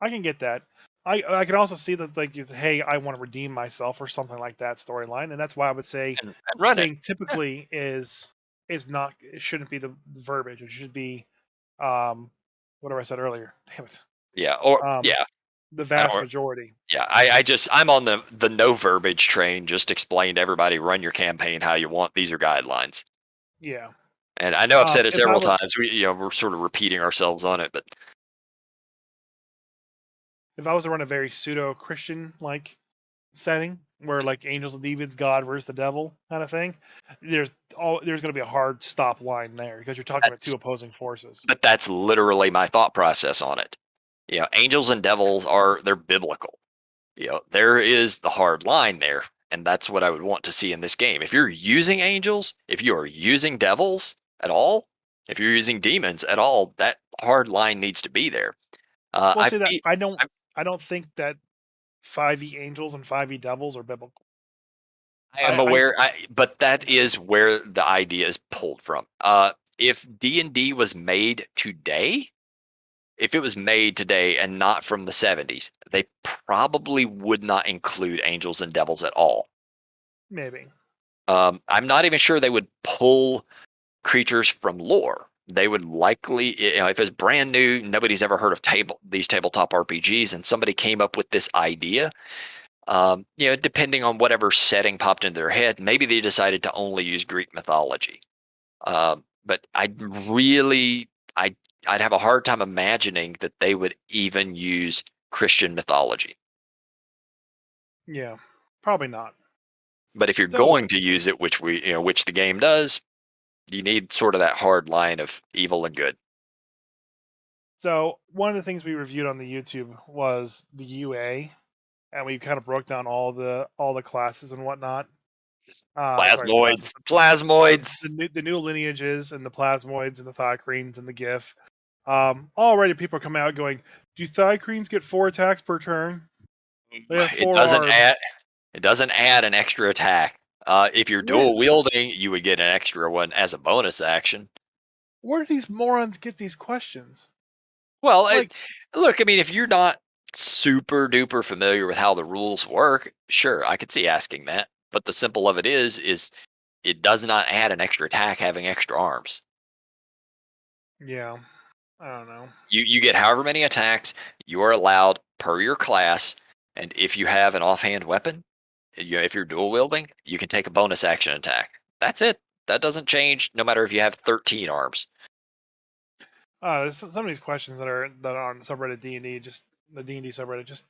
I can get that. I can also see that like hey, I want to redeem myself or something like that storyline, and that's why I would say And run it. saying typically is not it shouldn't be the verbiage. It should be um whatever I said earlier. Damn it. Yeah, or Um, yeah, the vast or majority. yeah. I'm on the no verbiage train. Just explain to everybody, run your campaign how you want. These are guidelines. Yeah. And I know I've said it If I several were times. We're sort of repeating ourselves on it, but if I was to run a very pseudo Christian like setting where like angels and demons, God versus the devil kind of thing, there's going to be a hard stop line there because you're talking about two that's opposing forces. that's literally my thought process on it. Angels and devils they're biblical. There is the hard line there, and that's what I would want to see in this game. If you're using angels, if you are using devils at all, if you're using demons at all, that hard line needs to be there. Well, I see that feel, I'm, I don't think that 5e angels and 5e devils are biblical. I am I aware, but that is where the idea is pulled from. If D&D was made today, if it was made today and not from the 70s, they probably would not include angels and devils at all. Maybe. I'm not even sure they would pull creatures from lore. They would likely, if it's brand new, nobody's ever heard of these tabletop RPGs, and somebody came up with this idea. Depending on whatever setting popped into their head, maybe they decided to only use Greek mythology. But I'd have a hard time imagining that they would even use Christian mythology. Yeah, probably not. But if you're So, going to use it, which the game does, you need sort of that hard line of evil and good. so one of the things we reviewed on the YouTube was the UA, and we kind of broke down all the classes and whatnot. Sorry, classes. Plasmoids, plasmoids. The new lineages and the plasmoids and the thiocrines and the GIF. Already people are coming out going, do thiocrines get 4 attacks per turn? They have It 4 doesn't arms. add. It doesn't add an extra attack. If you're Where, dual wielding, you would get an extra one as a bonus action. where do these morons get these questions? Well, Like, look, I mean, if you're not super duper familiar with how the rules work, sure, I could see asking that. But the simple of it is it does not add an extra attack having extra arms. yeah, I don't know. You get however many attacks you are allowed per your class, and if you have an offhand weapon, if you're dual wielding, you can take a bonus action attack. That's it. That doesn't change no matter if you have 13 arms. There's some of these questions that are on the subreddit D&D, just the D&D subreddit, just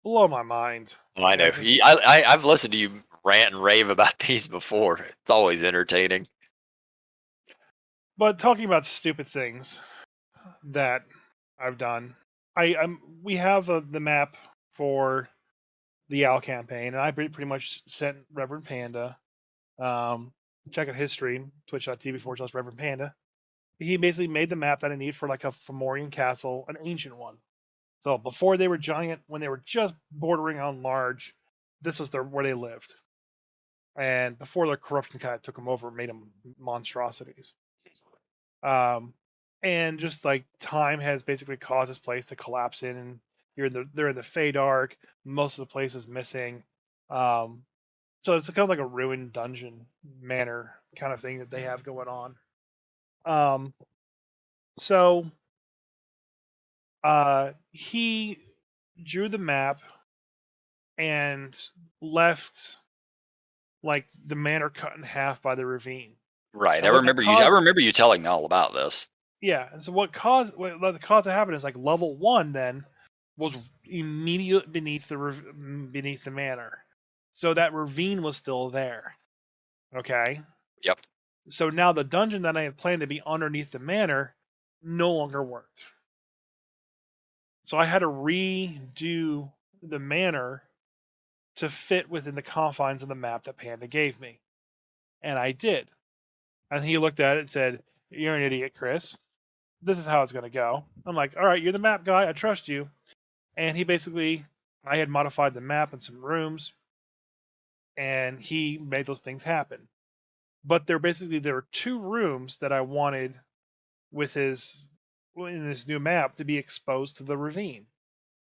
blow my mind. Oh, I And know. it's just, I've listened to you rant and rave about these before. It's always entertaining. but talking about stupid things that I've done, we have the map for the Owl campaign, and I pretty much sent Reverend Panda. Check out his stream, twitch.tv/Reverend Panda. He basically made the map that I need for like a Fomorian castle, an ancient one. So before they were giant, when they were just bordering on large, this was where they lived. And before their corruption kind of took them over, made them monstrosities. Um, and just like time has basically caused this place to collapse in, and they're in the Feydark. Most of the place is missing. Um, so it's kind of like a ruined dungeon manor kind of thing that they have going on. Um, so he drew the map and left like the manor cut in half by the ravine. Right. I And what that remember you. I caused, remember you telling me all about this. yeah. And so what the cause to happen is like level 1 then was immediately beneath the manor, so that ravine was still there. Okay. Yep. So now the dungeon that I had planned to be underneath the manor no longer worked. So I had to redo the manor to fit within the confines of the map that Panda gave me. And I did. And he looked at it and said, "You're an idiot, Chris. This is how it's going to go." I'm like, "All right, you're the map guy. I trust you." And I had modified the map and some rooms, and he made those things happen. But there were 2 rooms that I wanted with in this new map to be exposed to the ravine.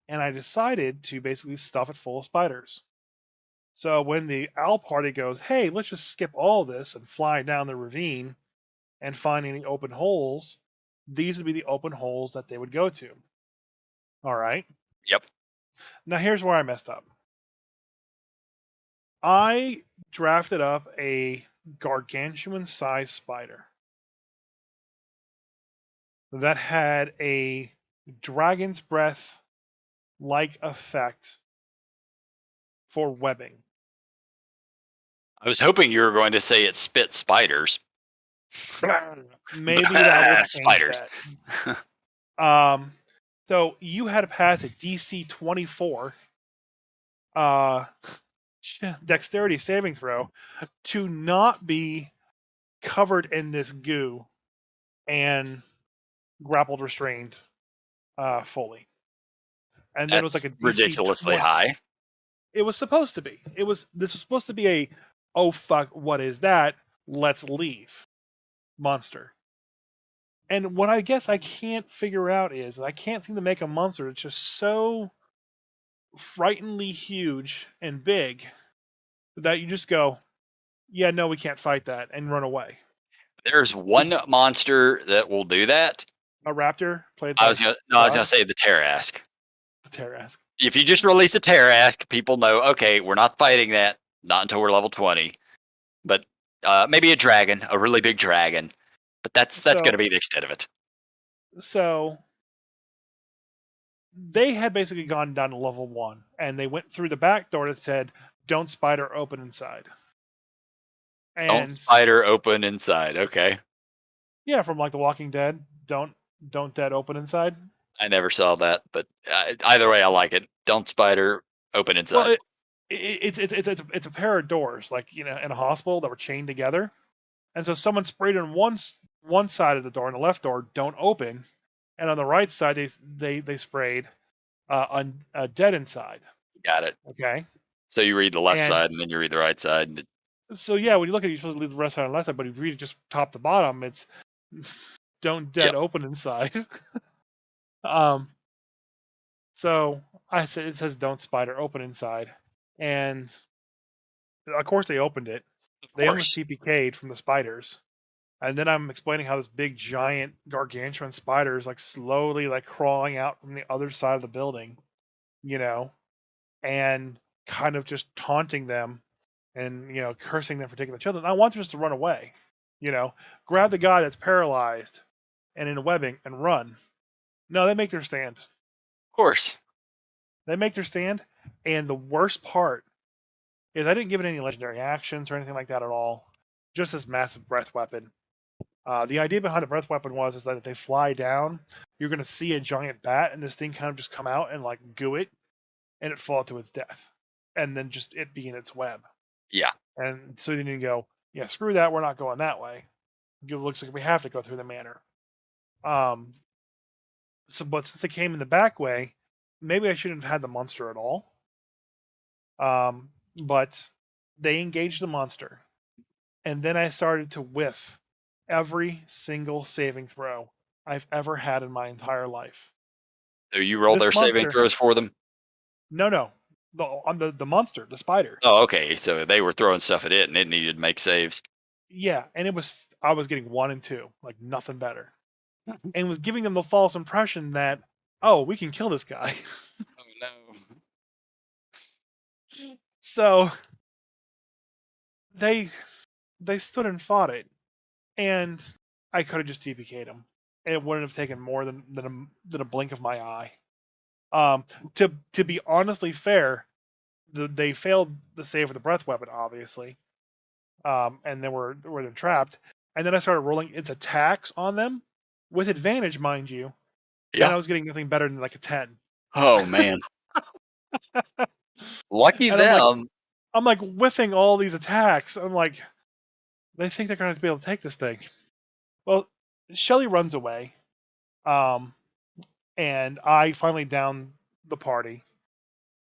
And I decided to basically stuff it full of spiders. So when the owl party goes, "Hey, let's just skip all this and fly down the ravine and find any open holes," these would be the open holes that they would go to. All right. Yep. Now here's where I messed up. I drafted up a gargantuan sized spider that had a dragon's breath like effect for webbing. I was hoping you were going to say it spit spiders. Maybe that will change Spiders. that. Um, so you had to pass a DC 24 uh, dexterity saving throw to not be covered in this goo and grappled restrained fully. And then it was That's like a DC ridiculously 20. high. It was supposed to be. This was supposed to be a, "Oh fuck, what is that? Let's leave" monster. And what I guess I can't figure out is I can't seem to make a monster that's just so frighteningly huge and big that you just go, yeah, no, we can't fight that, and run away. There's one monster that will do that. A raptor played I by was gonna no, I was gonna God, say the Terrask. the Terrask. If you just release a Terrask, people know, okay, we're not fighting that, not until we're level 20. But maybe a dragon, a really big dragon. But that's gonna So, be the extent of it. so they had basically gone down to level 1, and they went through the back door that said, "Don't spider open inside." Don't And spider open inside. Okay. yeah, from like The Walking Dead, don't dead open inside. I never saw that, but either way, I like it. Don't spider open Well, inside. it's a pair of doors, like in a hospital that were chained together, and so someone sprayed on one side of the door, and the left door don't open, and on the right side they sprayed on dead inside. Got it. Okay, So you read the left and side and then you read the right side. so yeah, when you look at it, you're supposed to leave the rest side on the left side, but if you read it just top to bottom, it's don't dead Yep. open inside. um, so I said it says don't spider open inside, and of course they opened it. Of They almost course. TPK'd from the spiders. And then I'm explaining how this big giant gargantuan spider is like slowly like crawling out from the other side of the building, you know, and kind of just taunting them and cursing them for taking the children. I want them just to run away, you know, grab the guy that's paralyzed and in a webbing and run. No, they make their stand. Of course. They make their stand, and the worst part is I didn't give it any legendary actions or anything like that at all. Just this massive breath weapon. The idea behind a breath weapon was is that if they fly down, you're going to see a giant bat, and this thing kind of just come out and like goo it, and it fall to its death, and then just it be in its web. Yeah. And so then you go, yeah, screw that, we're not going that way. It looks like we have to go through the manor. Um, but since they came in the back way, maybe I shouldn't have had the monster at all. But they engaged the monster, and then I started to whiff every single saving throw I've ever had in my entire life. So you roll This their saving monster, throws for them? no, on the monster, the spider. Oh, okay. So they were throwing stuff at it and it needed to make saves. Yeah, and I was getting 1 and 2, like nothing better, and was giving them the false impression that, oh, we can kill this guy. Oh no. So they they stood and fought it, and I could have just TPK'd him, and it wouldn't have taken more than a blink of my eye. Um, to be honestly fair, they failed the save with the breath weapon, obviously, and they were then trapped. And then I started rolling its attacks on them with advantage, mind you, and Yeah. I was getting nothing better than like a 10. Oh man. Lucky And them. I'm like whiffing all these attacks. I'm like, they think they're going to be able to take this thing. Well, Shelly runs away, um, and I finally down the party,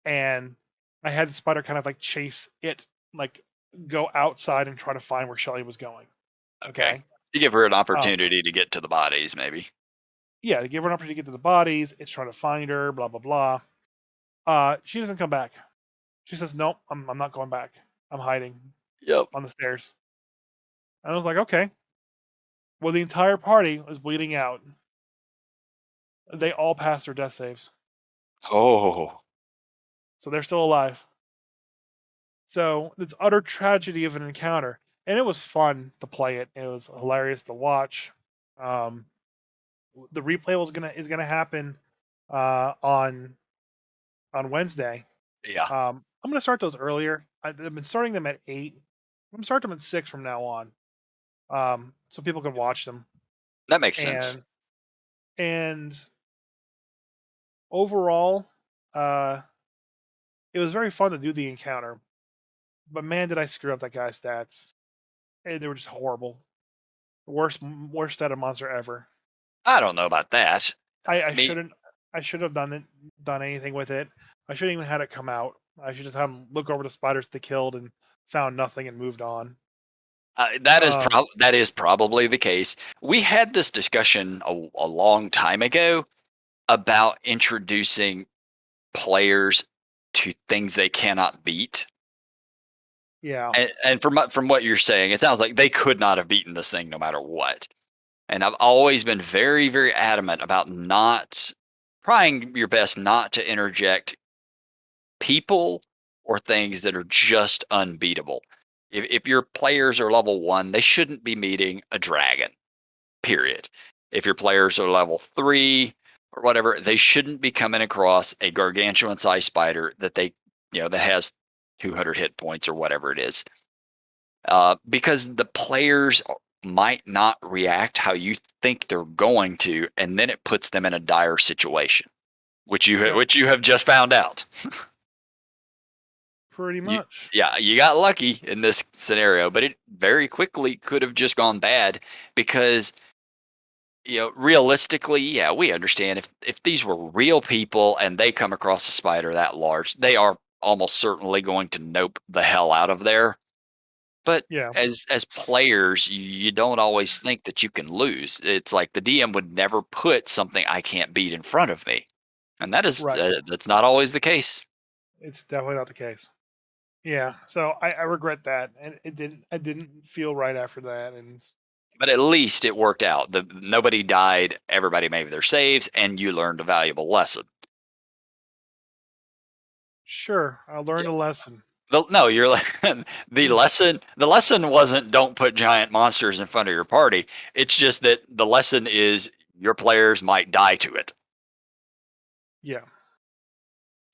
and I had the spider kind of like chase it, like go outside and try to find where Shelly was going. Okay. Okay. To give her an Um, opportunity to get to the bodies, maybe. yeah, to give her an opportunity to get to the bodies. It's trying to find her, blah blah blah. She doesn't come back. She says, "Nope, I'm not going back. I'm hiding Yep. on the stairs." And I was like, "Okay." Well, the entire party was bleeding out. They all passed their death saves, Oh. so they're still alive. So it's utter tragedy of an encounter, and it was fun to play it. It was hilarious to watch. Um, the replay is gonna happen on Wednesday. Yeah. I'm gonna start those earlier. I've been starting them at 8. I'm gonna start them at 6 from now on, so people can watch them. That makes sense. And overall, uh, it was very fun to do the encounter. But man, did I screw up that guy's stats. They were just horrible. Worst set of monster ever. I don't know about that. I Me shouldn't. I should have done anything with it. I shouldn't even had it come out. I should just have him look over the spiders they killed and found nothing and moved on. Um, That is probably the case. We had this discussion a long time ago about introducing players to things they cannot beat. yeah, And from what you're saying, it sounds like they could not have beaten this thing no matter what. And I've always been very, very adamant about not trying your best not to interject people or things that are just unbeatable. If your players are level one, they shouldn't be meeting a dragon, period. If your players are level three or whatever, they shouldn't be coming across a gargantuan sized spider that has 200 hit points or whatever it is. Because the players might not react how you think they're going to, and then it puts them in a dire situation, yep, which you have just found out. pretty You, much. yeah, you got lucky in this scenario, but it very quickly could have just gone bad because realistically, yeah, we understand if these were real people and they come across a spider that large, they are almost certainly going to nope the hell out of there. But Yeah, as players, you don't always think that you can lose. It's like the DM would never put something I can't beat in front of me, and right. that's not always the case. It's definitely not the case. Yeah, so I regret that, and I didn't feel right after that, and But at least it worked out. Nobody died. Everybody made their saves, and you learned a valuable lesson. sure, I learned a lesson. No, you're like the lesson. The lesson wasn't don't put giant monsters in front of your party. It's just that the lesson is your players might die to it. Yeah,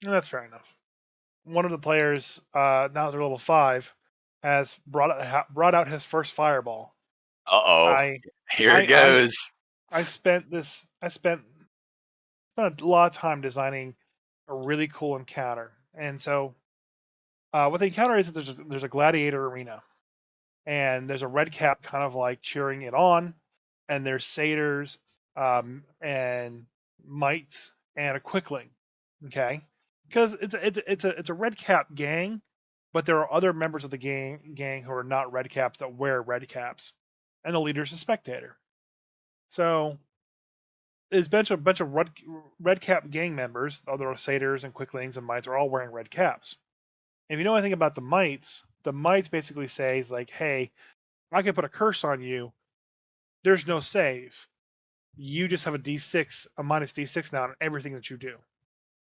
that's fair enough. One of the players, now they're level 5, has brought out his first fireball. Uh oh, I here it I I goes. I spent a lot of time designing a really cool encounter, and so what the encounter is there's a gladiator arena, and there's a red cap kind of like cheering it on, and there's satyrs, and mites, and a quickling. Okay, because it's a red cap gang, but there are other members of the gang who are not red caps that wear red caps, and the leader's a spectator. So there's a bunch of red cap gang members, other satyrs and quicklings and mites are all wearing red caps. If you know anything about the mites basically says like, hey, I can put a curse on you. There's no save. You just have a D6, a minus D6 now on everything that you do.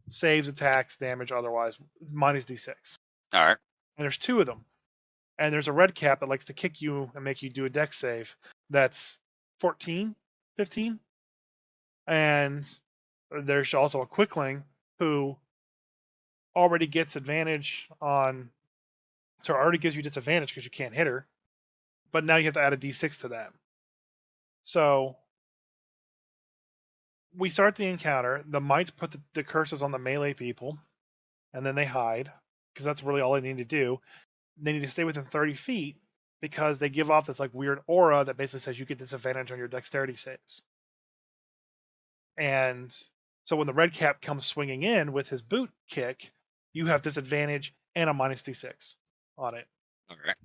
Saves, attacks, damage, otherwise, minus D6. All right. And there's two of them. And there's a red cap that likes to kick you and make you do a dex save. That's 14, 15. And there's also a quickling who already gets advantage on, so already gives you disadvantage because you can't hit her. But now you have to add a D6 to that. So we start the encounter. The mites put the curses on the melee people, and then they hide because that's really all they need to do. They need to stay within 30 feet because they give off this like weird aura that basically says you get disadvantage on your dexterity saves. And so when the red cap comes swinging in with his boot kick, you have disadvantage and a minus d6 on it. All right.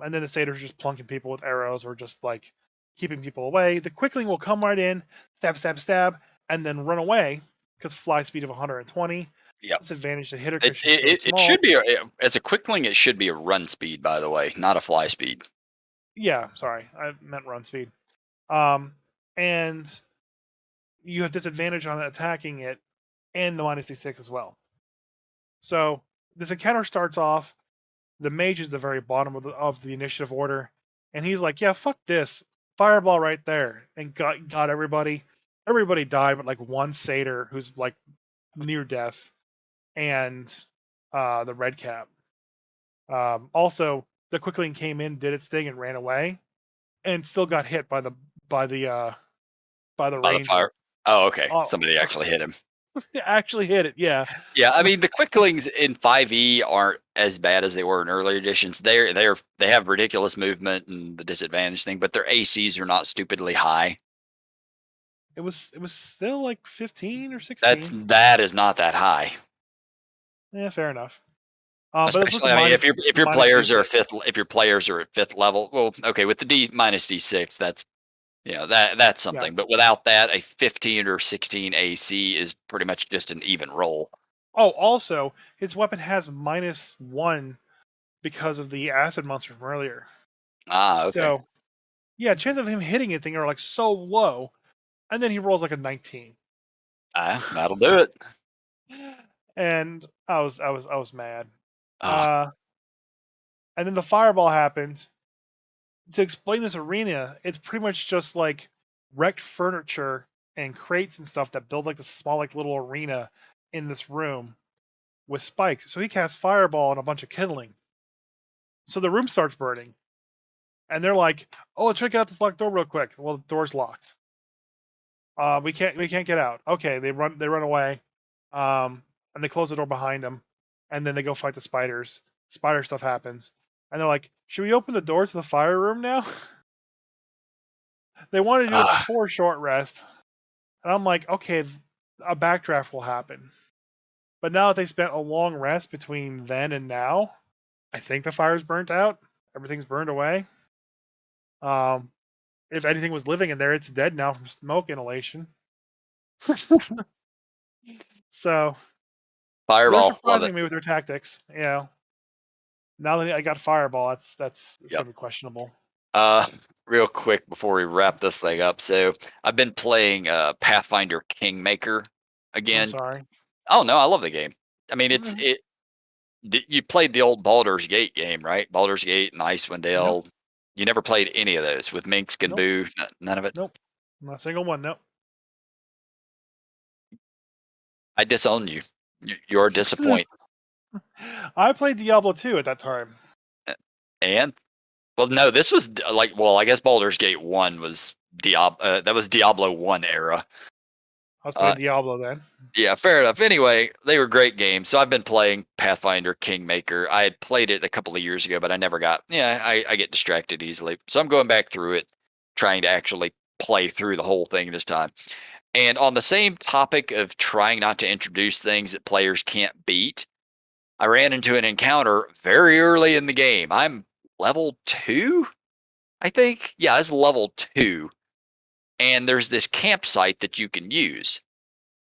And then the satyrs just plunking people with arrows or just like keeping people away. The quickling will come right in, stab, stab, stab, and then run away because fly speed of 120. Yep. Disadvantage to hit her because It, she's so it it small. should be as a quickling. It should be a run speed, by the way, not a fly speed. Yeah, sorry, I meant run speed. And you have disadvantage on attacking it and the minus d6 as well. So this encounter starts off. The mage is the very bottom of the initiative order, and he's like, "Yeah, fuck this, fireball right there," and got everybody. Everybody died, but like one satyr who's like near death, and the red cap. Also, the quickling came in, did its thing, and ran away, and still got hit by the uh, by the By the fire. ranger. Oh, okay. Oh, Somebody actually hit him. actually hit it. Yeah, Yeah, I mean the quicklings in 5e aren't as bad as they were in earlier editions. They have ridiculous movement and the disadvantage thing, but their ACs are not stupidly high. it was still like 15 or That's 16. that is not that high. Yeah, fair enough. But it's with the Especially, I mean, if your minus players are D6. at fifth level, well, okay, with the D minus D6, that's that's Yeah. something. But without that, a 15 or 16 AC is pretty much just an even roll. Oh, also, his weapon has -1 because of the acid monster from earlier. Ah, okay. So, yeah, chances of him hitting anything are like so low, and then he rolls like a 19. Ah, that'll do it. And I was mad. Ah, Uh, and then the fireball happened. To explain this arena, it's pretty much just like wrecked furniture and crates and stuff that build like this small like little arena in this room with spikes. So he casts fireball and a bunch of kindling. So the room starts burning. And they're like, "Oh, let's try to get out this locked door real quick." Well, the door's locked. We can't get out. Okay, they run away. And they close the door behind them, and then they go fight the spiders. Spider stuff happens, and they're like, "Should we open the door to the fire room now?" They wanted to do it ah, before short rest, and I'm like, "Okay, a backdraft will happen." But now that they spent a long rest between then and now, I think the fire's burnt out. Everything's burned away. Um, if anything was living in there, it's dead now from smoke inhalation. So they're fireball, love it. surprising me with their tactics. Now that I got fireball, that's it's Yep. gonna be questionable. Uh, Real quick before we wrap this thing up. So I've been playing Pathfinder Kingmaker I'm again. sorry. Oh no, I love the game. I mean, Mhm. You played the old Baldur's Gate game, right? Baldur's Gate and Icewind Nope. Dale. You never played any of those with Minsk and Nope. Boo. None of it. Nope. Not a single one. Nope. I disown you. You're a disappoint. I played Diablo 2 at that time. Uh, And well, no, this was well, I guess Baldur's Gate 1 was that was Diablo 1 era. I was Uh playing Diablo then. yeah, fair enough. Anyway, they were great games. So I've been playing Pathfinder Kingmaker. I had played it a couple of years ago, but I never got I get distracted easily. So I'm going back through it, trying to actually play through the whole thing this time. And on the same topic of trying not to introduce things that players can't beat, I ran into an encounter very early in the game. I'm level 2, I think. Yeah, it's level 2. And there's this campsite that you can use.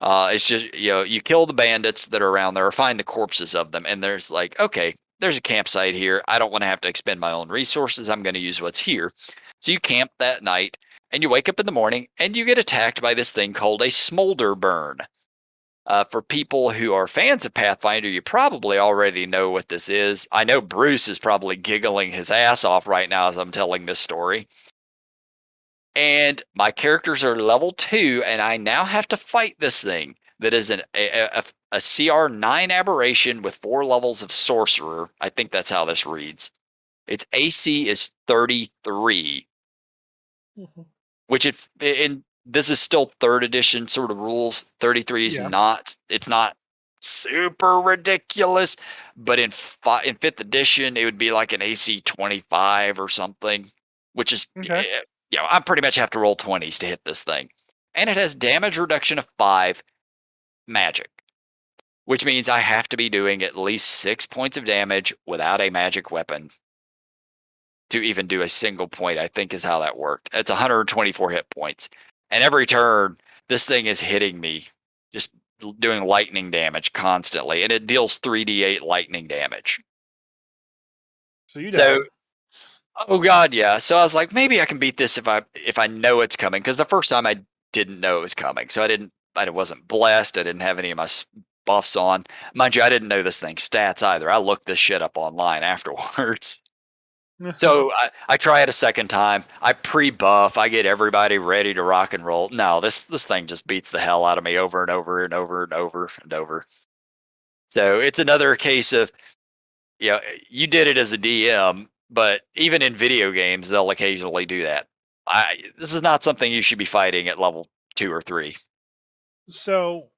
It's just, you kill the bandits that are around there or find the corpses of them. And there's like, okay, there's a campsite here. I don't want to have to expend my own resources. I'm going to use what's here. So you camp that night and you wake up in the morning and you get attacked by this thing called a smolder burn. For people who are fans of Pathfinder, you probably already know what this is. I know Bruce is probably giggling his ass off right now as I'm telling this story. And my characters are level 2, and I now have to fight this thing that is a CR9 aberration with 4 levels of sorcerer. I think that's how this reads. Its AC is 33, Mhm. which if in this is still third edition sort of rules. 33 is Yeah. not, it's not super ridiculous, but in fifth edition it would be like an AC 25 or something, which is Okay. I pretty much have to roll 20s to hit this thing. And it has damage reduction of 5 magic, which means I have to be doing at least 6 points of damage without a magic weapon to even do a single point, I think is how that worked. It's 124 hit points. And every turn, this thing is hitting me, just doing lightning damage constantly. And it deals 3d8 lightning damage. So you So, died. oh god, yeah. So I was like, maybe I can beat this if I know it's coming. Because the first time I didn't know it was coming. So I wasn't blessed. I didn't have any of my buffs on. Mind you, I didn't know this thing's stats either. I looked this shit up online afterwards. So I try it a second time. I pre-buff. I get everybody ready to rock and roll. No, this thing just beats the hell out of me over and over and over and over and over. So it's another case of you did it as a DM, but even in video games, they'll occasionally do that. This is not something you should be fighting at level 2 or 3. So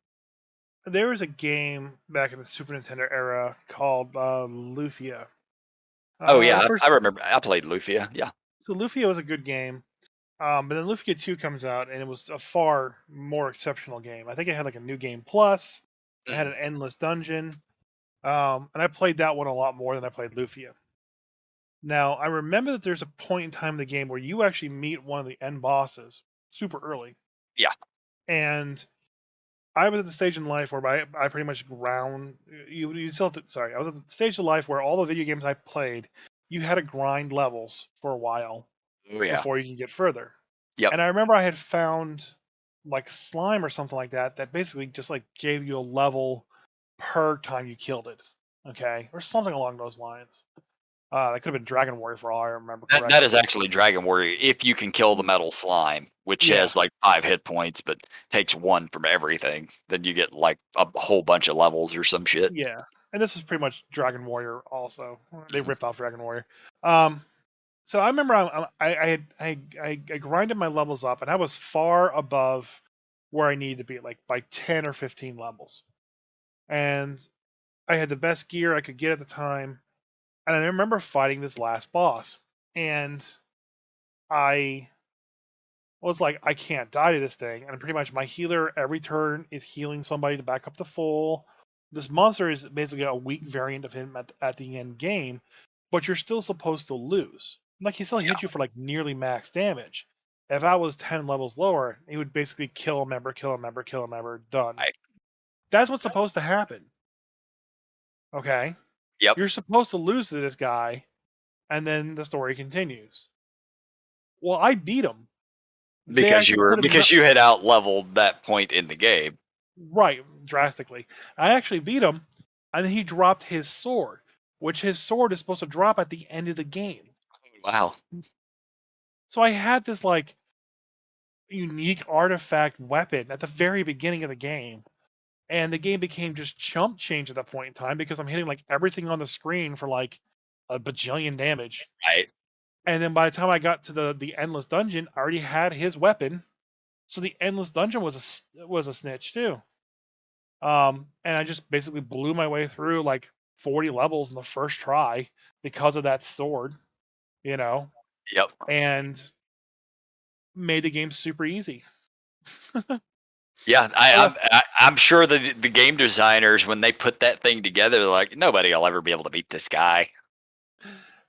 there was a game back in the Super Nintendo era called Lufia. Oh yeah, The first I remember. I played Lufia. Yeah. so Lufia was a good game. But then Lufia 2 comes out, and it was a far more exceptional game. I think it had like a new game plus. It had Mhm. an endless dungeon. And I played that one a lot more than I played Lufia. Now, I remember that there's a point in time in the game where you actually meet one of the end bosses super early. Yeah. And I was at the stage in life where I pretty much ground. You still have to, sorry, I was at the stage of life where all the video games I played, you had to grind levels for a while Oh yeah. before you can get further. Yep. And I remember I had found like slime or something like that that basically just like gave you a level per time you killed it. Okay, or something along those lines. That could have been Dragon Warrior for all I remember That is correctly. actually Dragon Warrior if you can kill the metal slime, which Yeah, has like 5 hit points, but takes 1 from everything. Then you get like a whole bunch of levels or some shit. yeah. And this is pretty much Dragon Warrior also. They Mhm. ripped off Dragon Warrior. Um, so I remember I grinded my levels up, and I was far above where I needed to be, like by 10 or 15 levels. And I had the best gear I could get at the time. And I remember fighting this last boss, and I was like, I can't die to this thing. And pretty much my healer every turn is healing somebody to back up the full. This monster is basically a weak variant of him at the end game, but you're still supposed to lose. Like he still Yeah. hits you for like nearly max damage. If I was 10 levels lower, he would basically kill a member, kill a member, kill a member, done. I, That's what's supposed to happen. Okay? yep. You're supposed to lose to this guy, and then the story continues. Well, I beat him. They actually put Because you had out leveled that point in the game. right drastically. I actually beat him, and then he dropped his sword, which his sword is supposed to drop at the end of the game. Wow. So I had this like unique artifact weapon at the very beginning of the game, and the game became just chump change at that point in time because I'm hitting like everything on the screen for like a bajillion damage. Right. And then by the time I got to the endless dungeon, I already had his weapon. So the endless dungeon was a snitch too. And I just basically blew my way through like 40 levels in the first try because of that sword, you know, Yep. and made the game super easy. Yeah, I left, I'm sure the game designers when they put that thing together, they're like nobody will ever be able to beat this guy.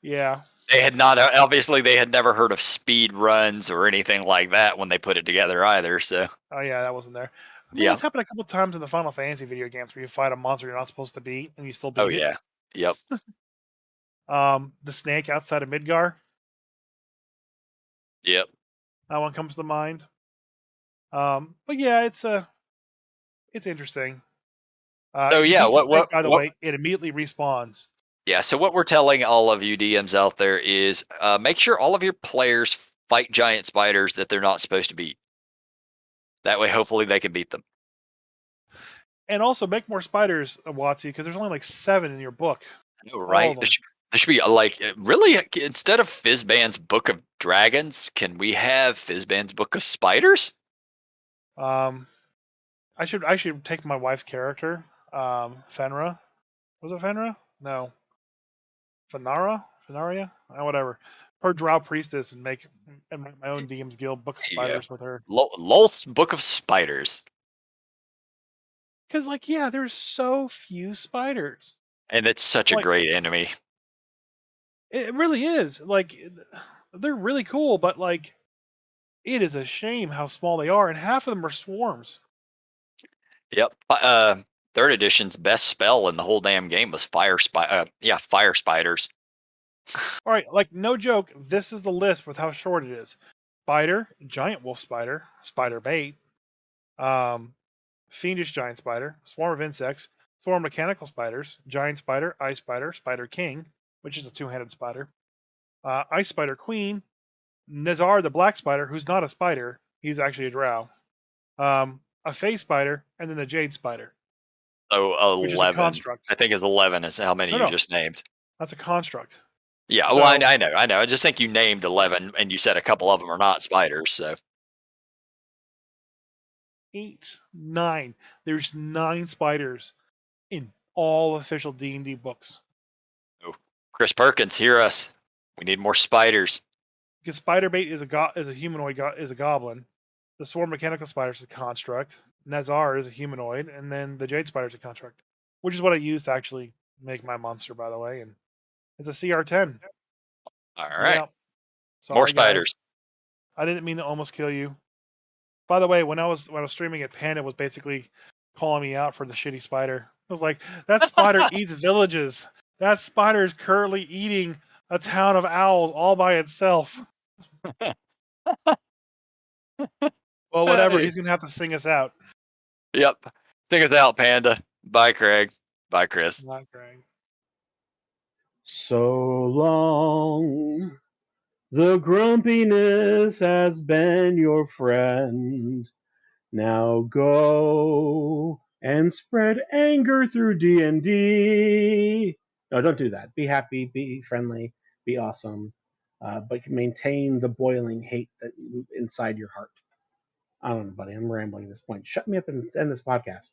yeah. They had not obviously they had never heard of speed runs or anything like that when they put it together either. So Oh yeah, that wasn't there. I mean, yeah. that's happened a couple times in the Final Fantasy video games where you fight a monster you're not supposed to beat and you still Oh beat it. yeah. Yep. The snake outside of Midgar, Yep. that one comes to mind. But yeah, it's interesting. So If you yeah, beat the snake, by the what way, it immediately respawns. yeah, so what we're telling all of you DMs out there is make sure all of your players fight giant spiders that they're not supposed to beat. That way hopefully they can beat them. And also make more spiders, Watsy, because there's only like 7 in your book. I know, All of right? them. There should be like really instead of Fizban's Book of Dragons, can we have Fizban's Book of Spiders? Um, I should take my wife's character, Fenra. Was it Fenra? No, Fenara, Fenaria, whatever. Her Drow priestess and make my own DM's Guild book of There you go. spiders with her. Lolth's Book of Spiders. Because like yeah, there's so few spiders. And it's such a Like great enemy. it really is. Like they're really cool, but like it is a shame how small they are, and half of them are swarms. Yep. Third edition's best spell in the whole damn game was fire spiders. All right, like no joke, this is the list with how short it is. Spider, giant wolf spider, spider bait, um, fiendish giant spider, swarm of insects, swarm of mechanical spiders, giant spider, ice spider, spider king, which is a two-handed spider, ice spider queen, Nezar the black spider, who's not a spider, he's actually a drow, a face spider, and then the jade spider, So which is a 11. construct. I think is 11 is how many No, you no, just named. that's a construct. Yeah, well, So I know. I just think you named 11, and you said a couple of them are not spiders. So, 8, 9. There's 9 spiders in all official D&D books. oh, Chris Perkins, hear us. We need more spiders. Because spider bait is a humanoid is a goblin. The swarm mechanical spider is a construct. Nazar is a humanoid, and then the jade spider is a construct, which is what I used to actually make my monster, by the way, and it's a CR10. All right. Yeah. More Sorry, guys. spiders. I didn't mean to almost kill you. By the way, when I was streaming it, Panda was basically calling me out for the shitty spider. I was like, that spider eats villages. That spider is currently eating a town of owls all by itself. Well, whatever. Hey. He's gonna have to sing us out. Yep. Think us out, Panda. Bye, Craig. Bye, Chris. Not Greg. So long. The grumpiness has been your friend. Now go and spread anger through D&D. No, don't do that. Be happy, be friendly, be awesome, but maintain the boiling hate that inside your heart. I don't know, buddy. I'm rambling at this point. Shut me up and end this podcast.